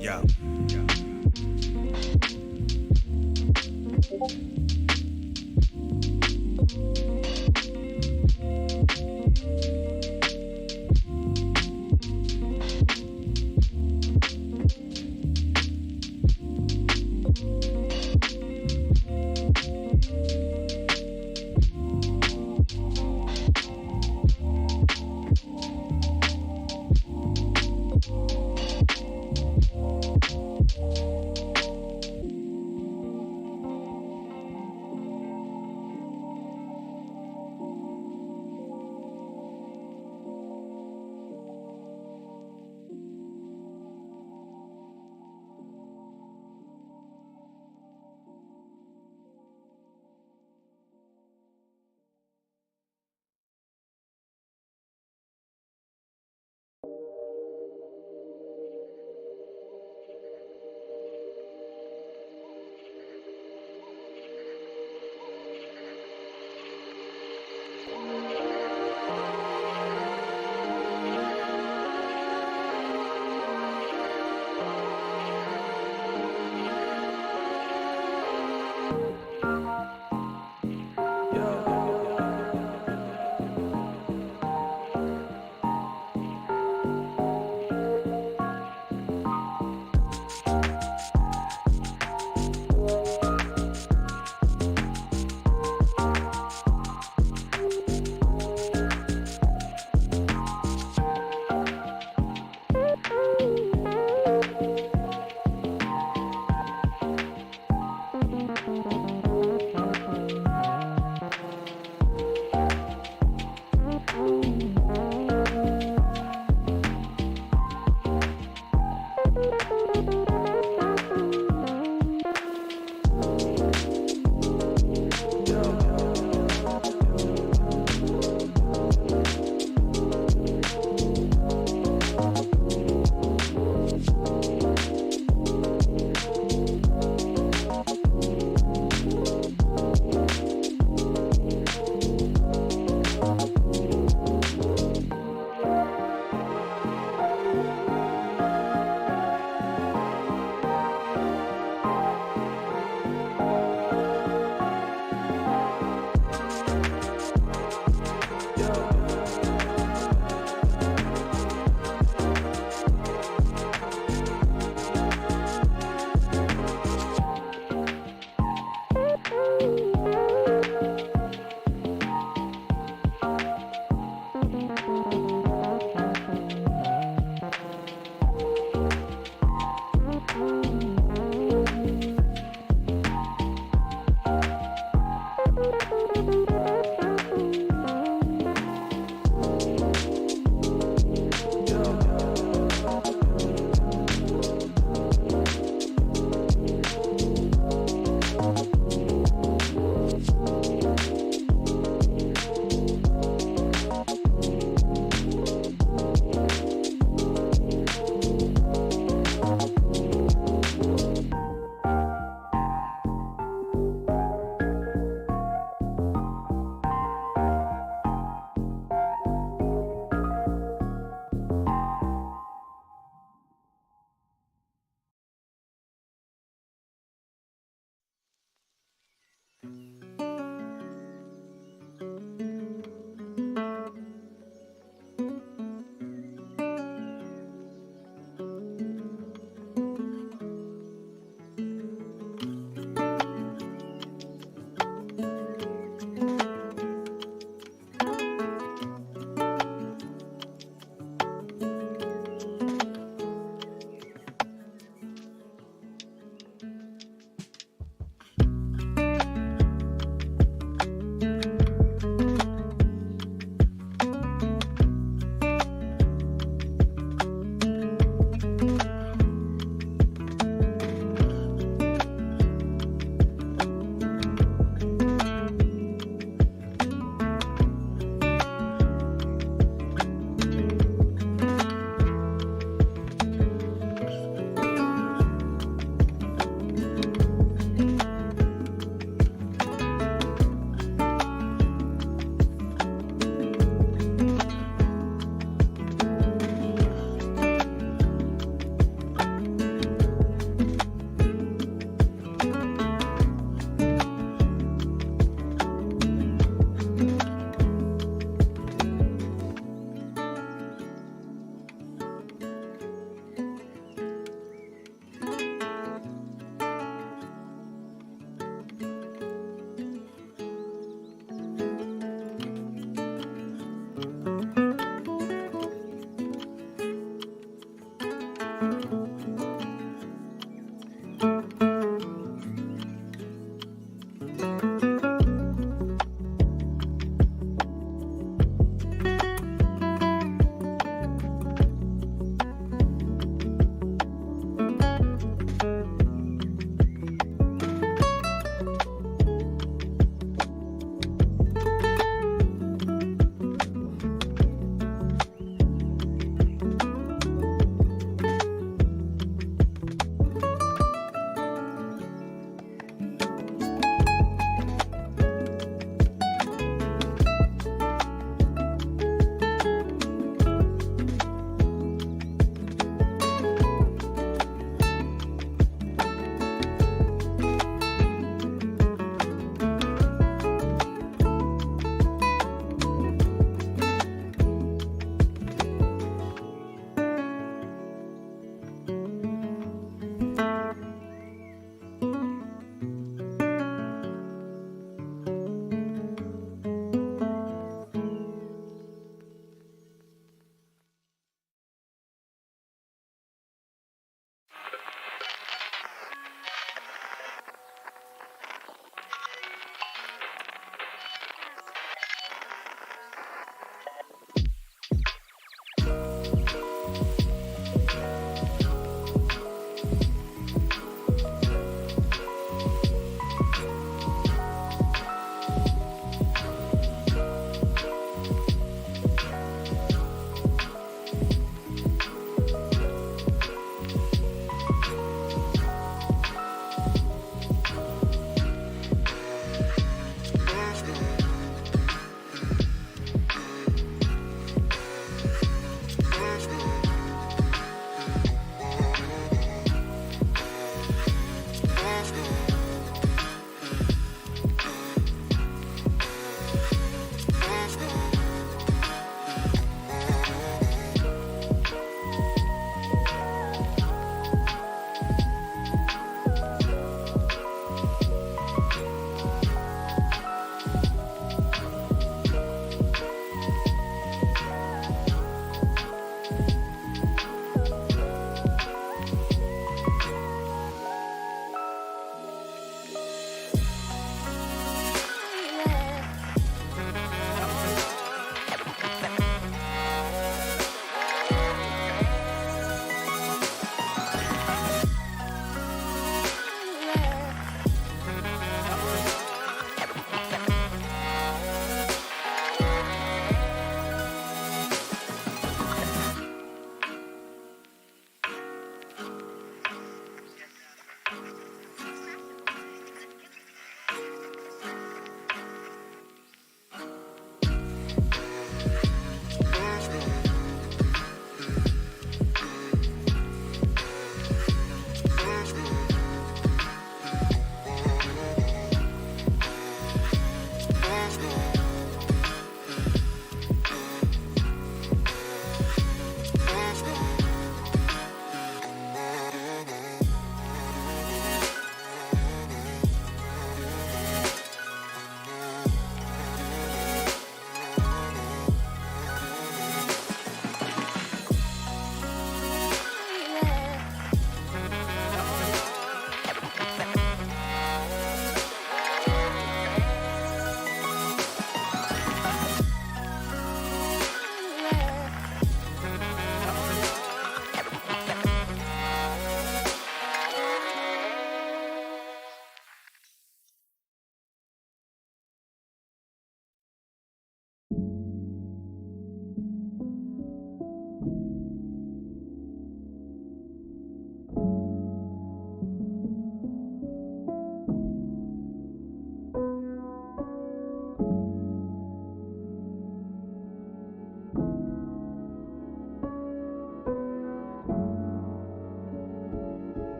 Yeah. Yeah.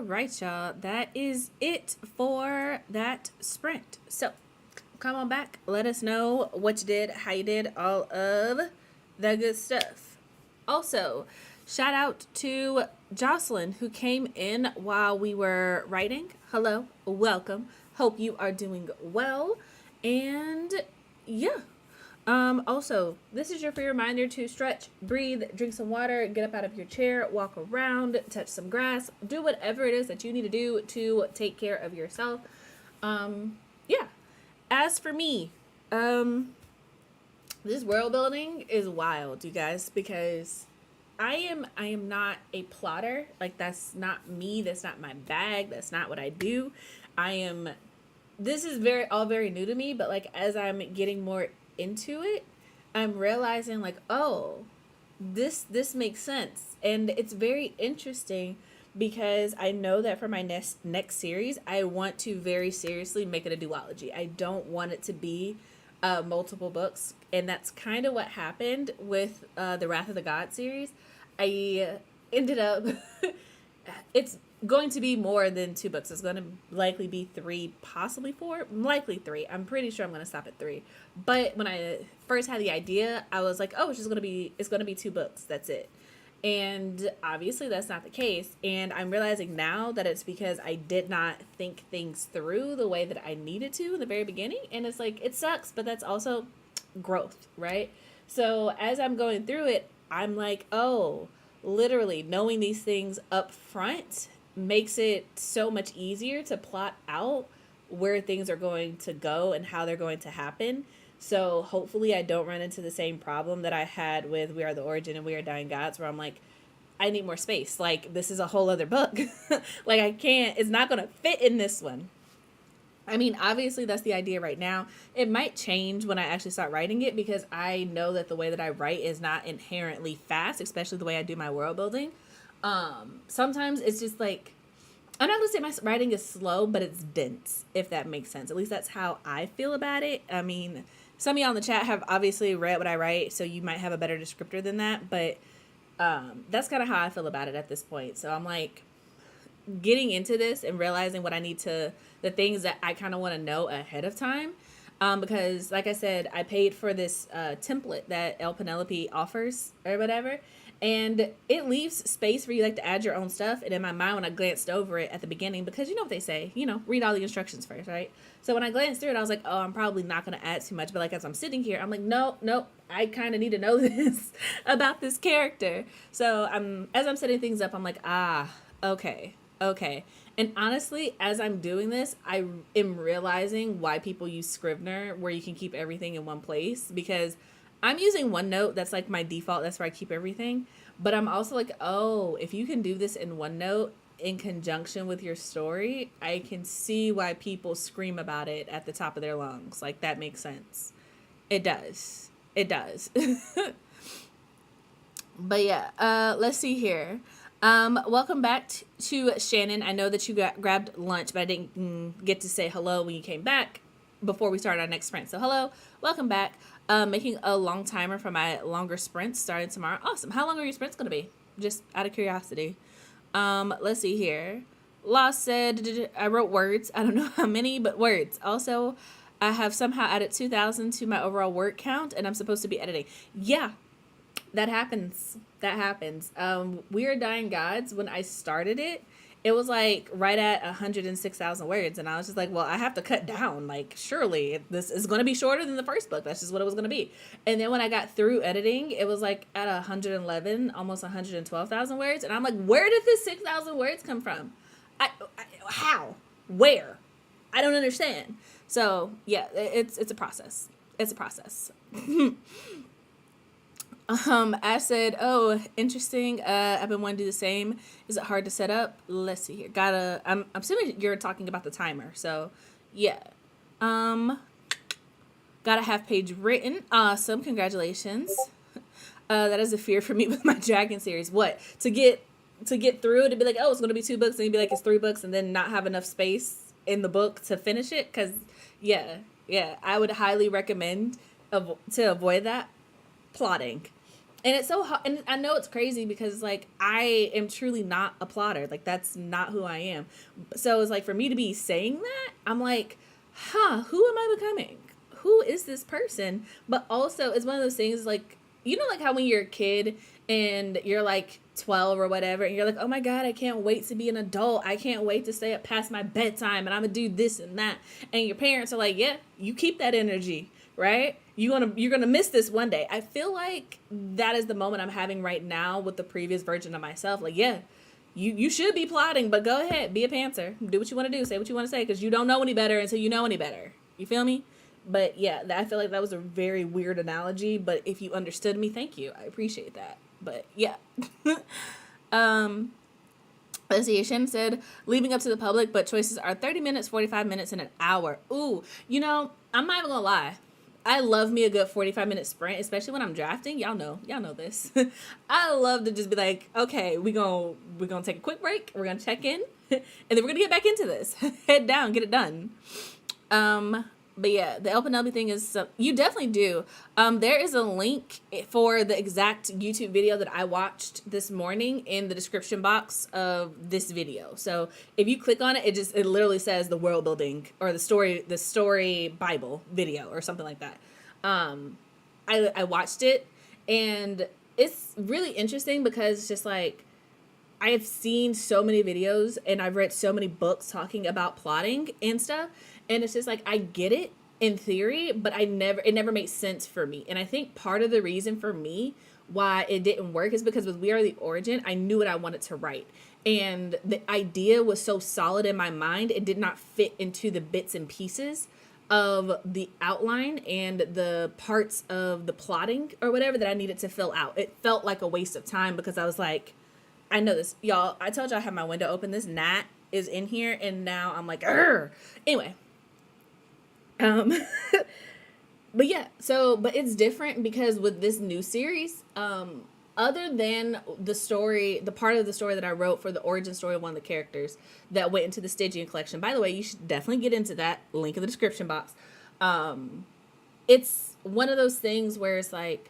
All right, y'all. That is it for that sprint. So come on back. Let us know what you did, how you did, all of the good stuff. Also, shout out to Jocelyn who came in while we were writing. Hello, welcome. Hope you are doing well. And yeah. Also, this is your free reminder to stretch, breathe, drink some water, get up out of your chair, walk around, touch some grass, do whatever it is that you need to do to take care of yourself. Yeah. As for me, this world building is wild, you guys, because I am not a plotter. Like, that's not me, that's not my bag, that's not what I do. This is all very new to me, but like as I'm getting more into it, I'm realizing like, oh, this makes sense. And it's very interesting because I know that for my next series, I want to very seriously make it a duology. I don't want it to be multiple books. And that's kind of what happened with the Wrath of the God series. I ended up, it's going to be more than 2 books. It's going to likely be 3, possibly 4, likely 3. I'm pretty sure I'm going to stop at 3. But when I first had the idea, I was like, oh, it's going to be 2 books. That's it. And obviously that's not the case. And I'm realizing now that it's because I did not think things through the way that I needed to in the very beginning. And it's like, it sucks, but that's also growth, right? So as I'm going through it, I'm like, oh, literally knowing these things up front makes it so much easier to plot out where things are going to go and how they're going to happen. So hopefully I don't run into the same problem that I had with We Are the Origin and We Are Dying Gods, where I'm like, I need more space. Like, this is a whole other book. Like, it's not going to fit in this one. I mean, obviously that's the idea right now. It might change when I actually start writing it, because I know that the way that I write is not inherently fast, especially the way I do my world building. Sometimes it's just like, I'm not gonna say my writing is slow, but it's dense, if that makes sense. At least that's how I feel about it. I mean, some of y'all in the chat have obviously read what I write, so you might have a better descriptor than that, but that's kind of how I feel about it at this point. So I'm like getting into this and realizing what I need to, the things that I kind of want to know ahead of time. Because like I said, I paid for this template that El Penelope offers or whatever. And it leaves space for you like to add your own stuff. And in my mind, when I glanced over it at the beginning, because you know what they say, read all the instructions first, right? So when I glanced through it, I was like, oh, I'm probably not going to add too much. But like as I'm sitting here, I'm like, nope, I kind of need to know this about this character. So as I'm setting things up, I'm like, okay. And honestly, as I'm doing this, I am realizing why people use Scrivener, where you can keep everything in one place, because I'm using OneNote. That's like my default. That's where I keep everything. But I'm also like, oh, if you can do this in OneNote in conjunction with your story, I can see why people scream about it at the top of their lungs. Like, that makes sense. It does. But yeah, let's see here. Welcome back to Shannon. I know that you grabbed lunch, but I didn't get to say hello when you came back before we started our next sprint. So hello, welcome back. Making a long timer for my longer sprints starting tomorrow. Awesome. How long are your sprints going to be? Just out of curiosity. Let's see here. Law said, I wrote words. I don't know how many, but words. Also, I have somehow added 2,000 to my overall word count, and I'm supposed to be editing. Yeah, that happens. We Are Dying Gods, when I started it, it was like right at 106,000 words. And I was just like, well, I have to cut down. Like, surely this is going to be shorter than the first book. That's just what it was going to be. And then when I got through editing, it was like at 111, almost 112,000 words. And I'm like, where did this 6,000 words come from? How? Where? I don't understand. So yeah, it's a process. I said, oh, interesting. I've been wanting to do the same. Is it hard to set up? Let's see here. I'm assuming you're talking about the timer. So yeah. Got a half page written. Awesome. Congratulations. That is a fear for me with my dragon series. What? To get through it, to be like, oh, it's going to be 2 books. And you'd be like, it's 3 books, and then not have enough space in the book to finish it. Cause yeah. I would highly recommend to avoid that plotting. And it's so hard, and I know it's crazy because like I am truly not a plotter. Like that's not who I am. So it's like for me to be saying that, I'm like, huh, who am I becoming? Who is this person? But also it's one of those things like, you know, like how when you're a kid and you're like 12 or whatever and you're like, oh my god, I can't wait to be an adult, I can't wait to stay up past my bedtime and I'm gonna do this and that, and your parents are like, yeah, you keep that energy, right? You're gonna miss this one day. I feel like that is the moment I'm having right now with the previous version of myself. Like, yeah, you should be plotting, but go ahead, be a pantser, do what you want to do, say what you want to say, because you don't know any better until you know any better. You feel me? But yeah, I feel like that was a very weird analogy. But if you understood me, thank you. I appreciate that. But yeah. um, let's see. Shem said, leaving up to the public, but choices are 30 minutes, 45 minutes, and an hour. Ooh, you know, I'm not even gonna lie. I love me a good 45-minute sprint, especially when I'm drafting. Y'all know this. I love to just be like, okay, we're gonna take a quick break. We're gonna check in, and then we're gonna get back into this. Head down, get it done. But yeah, the El Penelope thing is, you definitely do. There is a link for the exact YouTube video that I watched this morning in the description box of this video. So if you click on it, it literally says the world building or the story Bible video or something like that. I watched it, and it's really interesting because it's just like, I have seen so many videos and I've read so many books talking about plotting and stuff. And it's just like, I get it in theory, but it never makes sense for me. And I think part of the reason for me why it didn't work is because with We Are the Origin, I knew what I wanted to write. And the idea was so solid in my mind, it did not fit into the bits and pieces of the outline and the parts of the plotting or whatever that I needed to fill out. It felt like a waste of time because I was like, I know this, y'all. I told y'all I have my window open. This gnat is in here, and now I'm like, Arr! Anyway. But yeah, but it's different because with this new series, other than the story, the part of the story that I wrote for the origin story of one of the characters that went into the Stygian collection. By the way, you should definitely get into that. Link in the description box. It's one of those things where it's like,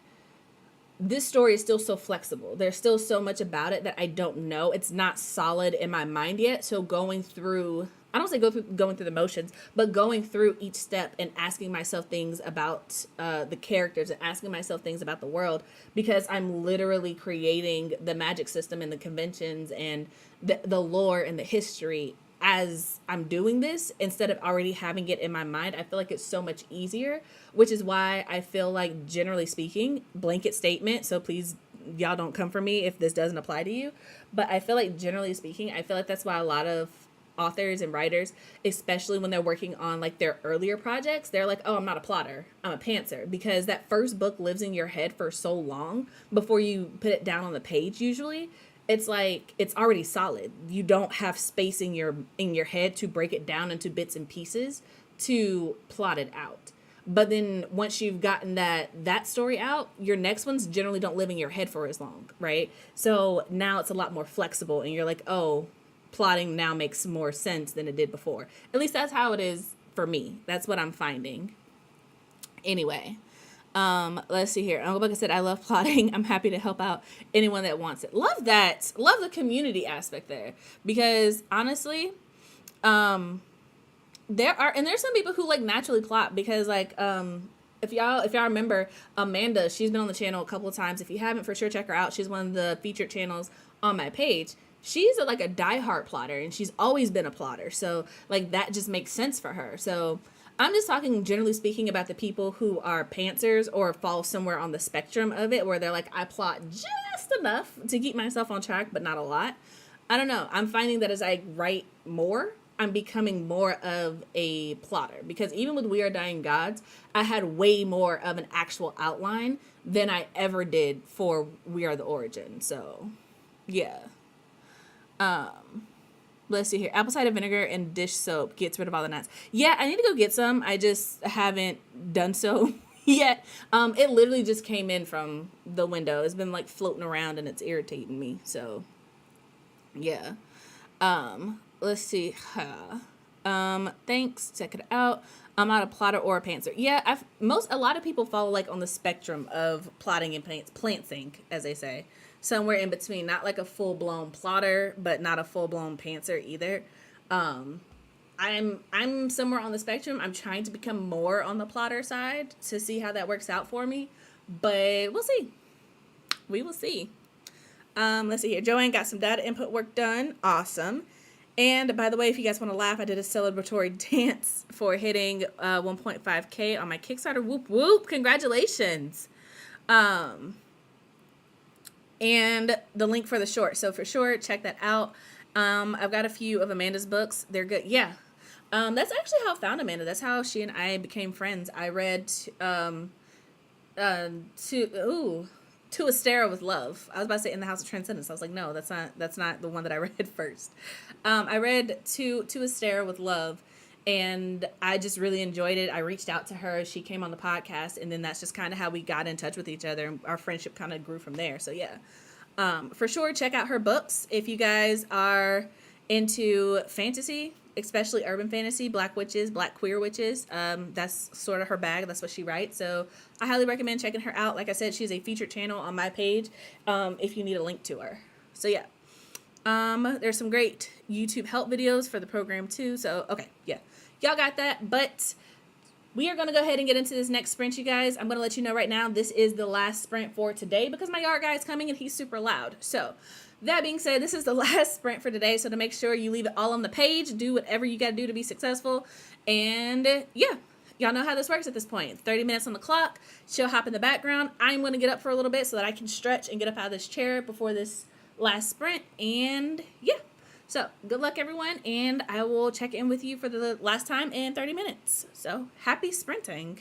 this story is still so flexible. There's still so much about it that I don't know. It's not solid in my mind yet. So going through, I don't say going through the motions, but going through each step and asking myself things about the characters and asking myself things about the world, because I'm literally creating the magic system and the conventions and the lore and the history as I'm doing this instead of already having it in my mind. I feel like it's so much easier, which is why I feel like, generally speaking, blanket statement, so please y'all don't come for me if this doesn't apply to you, but I feel like, generally speaking, I feel like that's why a lot of authors and writers, especially when they're working on like their earlier projects, they're like, oh, I'm not a plotter, I'm a pantser, because that first book lives in your head for so long before you put it down on the page. Usually it's like, it's already solid. You don't have space in your head to break it down into bits and pieces to plot it out. But then once you've gotten that story out, your next ones generally don't live in your head for as long, right? So now it's a lot more flexible, and you're like, oh, plotting now makes more sense than it did before. At least that's how it is for me. That's what I'm finding. Anyway, let's see here. Like I said, I love plotting. I'm happy to help out anyone that wants it. Love that. Love the community aspect there, because honestly, there's some people who like naturally plot, because like, if y'all remember Amanda, she's been on the channel a couple of times. If you haven't, for sure check her out. She's one of the featured channels on my page. She's like a diehard plotter, and she's always been a plotter. So like that just makes sense for her. So I'm just talking generally speaking about the people who are pantsers or fall somewhere on the spectrum of it, where they're like, I plot just enough to keep myself on track, but not a lot. I don't know. I'm finding that as I write more, I'm becoming more of a plotter, because even with We Are Dying Gods, I had way more of an actual outline than I ever did for We Are the Origin. So yeah. Let's see here. Apple cider vinegar and dish soap gets rid of all the gnats. Yeah, I need to go get some. I just haven't done so yet. It literally just came in from the window. It's been like floating around and it's irritating me. So yeah. Let's see. Thanks. Check it out. I'm not a plotter or a pantser. Yeah, a lot of people fall like on the spectrum of plotting and plantsing, as they say, somewhere in between. Not like a full blown plotter, but not a full blown pantser either. Um, I'm somewhere on the spectrum. I'm trying to become more on the plotter side to see how that works out for me, but we'll see. We will see. Let's see here. Joanne got some data input work done. Awesome. And by the way, if you guys want to laugh, I did a celebratory dance for hitting 1.5K on my Kickstarter. Whoop, whoop. Congratulations. And the link for the short. So for sure, check that out. I've got a few of Amanda's books. They're good. Yeah. That's actually how I found Amanda. That's how she and I became friends. I read To Astera with Love. I was about to say In the House of Transcendence. I was like, no, that's not the one that I read first. I read To Astera with Love, and I just really enjoyed it. I reached out to her. She came on the podcast, and then that's just kind of how we got in touch with each other, and our friendship kind of grew from there. So yeah, for sure, check out her books if you guys are into fantasy, especially urban fantasy, black witches, black queer witches. That's sort of her bag. That's what she writes. So I highly recommend checking her out. Like I said, she's a featured channel on my page if you need a link to her. So yeah. There's some great YouTube help videos for the program too. So, okay, yeah. Y'all got that. But we are going to go ahead and get into this next sprint, you guys. I'm going to let you know right now, this is the last sprint for today because my yard guy is coming and he's super loud. So that being said, this is the last sprint for today. So to make sure you leave it all on the page, do whatever you got to do to be successful. And yeah, y'all know how this works at this point. 30 minutes on the clock. She'll hop in the background. I'm going to get up for a little bit so that I can stretch and get up out of this chair before this last sprint. And yeah, so good luck everyone, and I will check in with you for the last time in 30 minutes. So happy sprinting.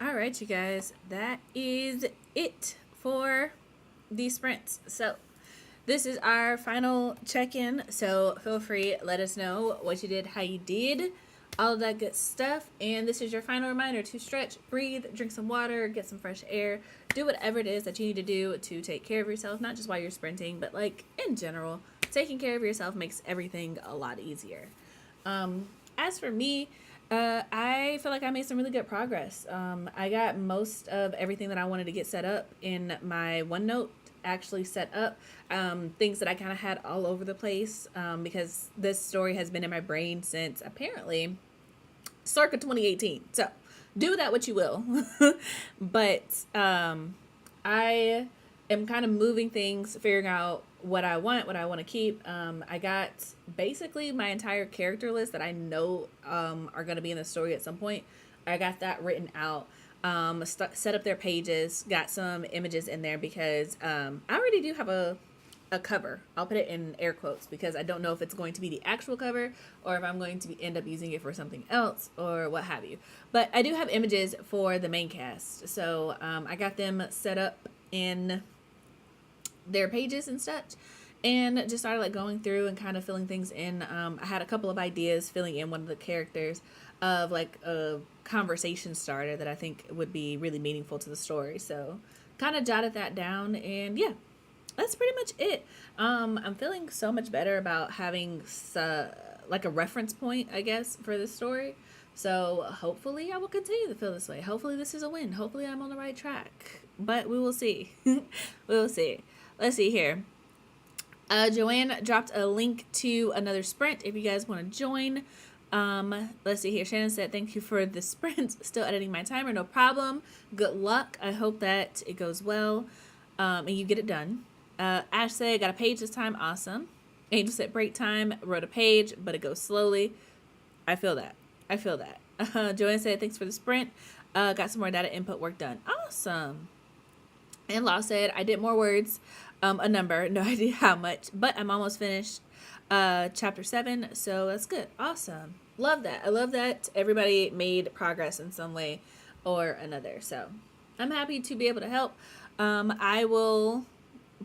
All right, you guys, that is it for these sprints. So this is our final check-in. So feel free, let us know what you did, how you did, all of that good stuff. And this is your final reminder to stretch, breathe, drink some water, get some fresh air, do whatever it is that you need to do to take care of yourself, not just while you're sprinting, but like in general. Taking care of yourself makes everything a lot easier. As for me, I feel like I made some really good progress. I got most of everything that I wanted to get set up in my OneNote actually set up. Things that I kind of had all over the place because this story has been in my brain since apparently circa 2018. So do that what you will. But I am kind of moving things, figuring out what I want, what I want to keep. I got basically my entire character list that I know are going to be in the story at some point. I got that written out. Set up their pages, got some images in there because I already do have a cover. I'll put it in air quotes because I don't know if it's going to be the actual cover or if I'm going to end up using it for something else or what have you. But I do have images for the main cast. So I got them set up in their pages and such and just started like going through and kind of filling things in. I had a couple of ideas filling in one of the characters of like a conversation starter that I think would be really meaningful to the story. So kind of jotted that down and yeah, that's pretty much it. I'm feeling so much better about having like a reference point, I guess, for this story. So hopefully I will continue to feel this way. Hopefully this is a win. Hopefully I'm on the right track. But we will see. We will see. Let's see here. Joanne dropped a link to another sprint if you guys want to join. Let's see here. Shannon said, thank you for the sprint. Still editing my timer. No problem. Good luck. I hope that it goes well and you get it done. Ash said, got a page this time. Awesome. Angel said, break time. Wrote a page, but it goes slowly. I feel that. Joanne said, thanks for the sprint. Got some more data input work done. Awesome. And Law said, I did more words. A number, no idea how much, but I'm almost finished chapter 7, so that's good. Awesome. Love that. I love that everybody made progress in some way or another. So I'm happy to be able to help. I will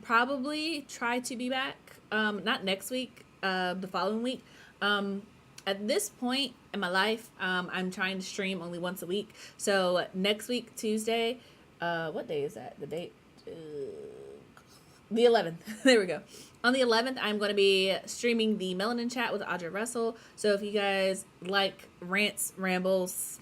probably try to be back, not next week, the following week. At this point in my life, I'm trying to stream only once a week. So next week, Tuesday, what day is that? The date? The 11th. There we go. On the 11th, I'm going to be streaming the Melanin Chat with Audrey Russell. So if you guys like rants, rambles,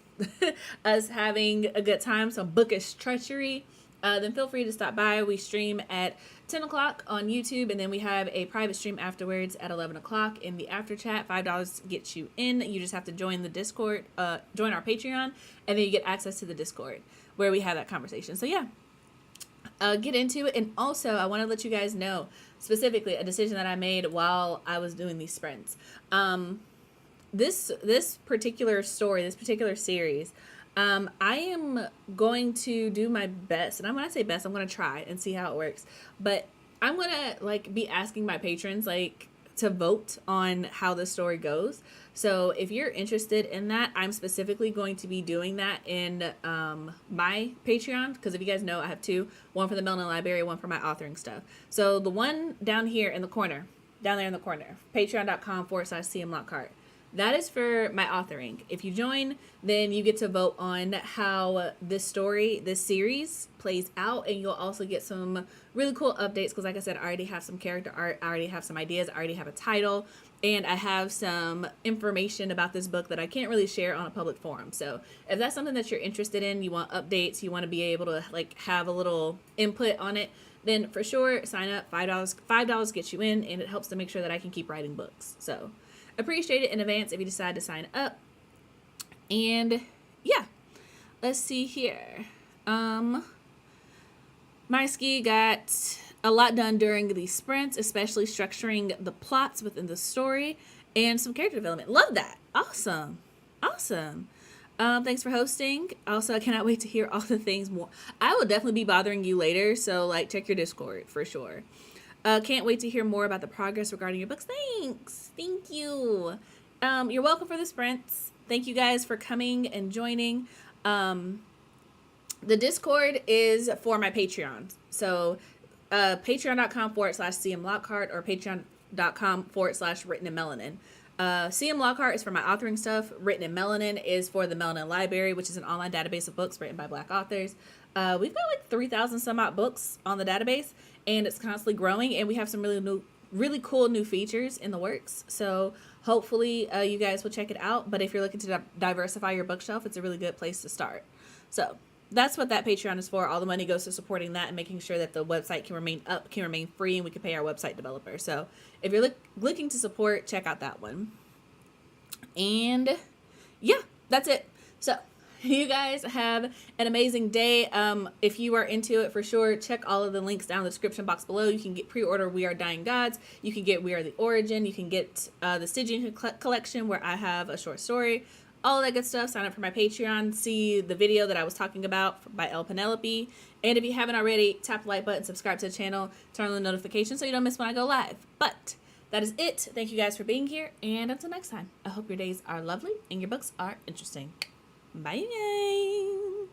us having a good time, some bookish treachery, then feel free to stop by. We stream at 10 o'clock on YouTube, and then we have a private stream afterwards at 11 o'clock in the after chat. $5 gets you in. You just have to join the Discord, join our Patreon, and then you get access to the Discord where we have that conversation. So yeah, get into it. And also, I want to let you guys know specifically a decision that I made while I was doing these sprints. This particular story, this particular series, I am going to do my best, and when I say best, I'm going to try and see how it works. But I'm going to like be asking my patrons like to vote on how the story goes. So if you're interested in that, I'm specifically going to be doing that in my Patreon, because if you guys know, I have two, one for the Melanin Library, one for my authoring stuff. So the one down here in the corner, down there in the corner, patreon.com/CM Lockhart. That is for my authoring. If you join, then you get to vote on how this story, this series plays out, and you'll also get some really cool updates because like I said, I already have some character art, I already have some ideas, I already have a title, and I have some information about this book that I can't really share on a public forum. So if that's something that you're interested in, you want updates, you want to be able to like have a little input on it, then for sure sign up. $5 gets you in, and it helps to make sure that I can keep writing books. So appreciate it in advance if you decide to sign up. And yeah, let's see here. My ski got a lot done during these sprints, especially structuring the plots within the story and some character development. Love that. Awesome. Thanks for hosting. Also, I cannot wait to hear all the things more. I will definitely be bothering you later, so like check your Discord for sure. Can't wait to hear more about the progress regarding your books. Thanks. Thank you. You're welcome for the sprints. Thank you guys for coming and joining. The Discord is for my Patreon. So patreon.com/CM Lockhart or patreon.com/Written in Melanin. CM Lockhart is for my authoring stuff. Written in Melanin is for the Melanin Library, which is an online database of books written by Black authors. We've got like 3,000 some odd books on the database, and it's constantly growing, and we have some really cool new features in the works. So hopefully you guys will check it out. But if you're looking to diversify your bookshelf, it's a really good place to start. So that's what that Patreon is for. All the money goes to supporting that and making sure that the website can remain up, can remain free, and we can pay our website developer. So if you're looking to support, check out that one. And yeah, that's it. So you guys have an amazing day. If you are into it, for sure, check all of the links down in the description box below. You can get pre-order We Are Dying Gods. You can get We Are the Origin. You can get the Stygian collection where I have a short story. All of that good stuff. Sign up for my Patreon. See the video that I was talking about by El Penelope. And if you haven't already, tap the like button, subscribe to the channel, turn on the notifications so you don't miss when I go live. But that is it. Thank you guys for being here. And until next time, I hope your days are lovely and your books are interesting. Bye, guys.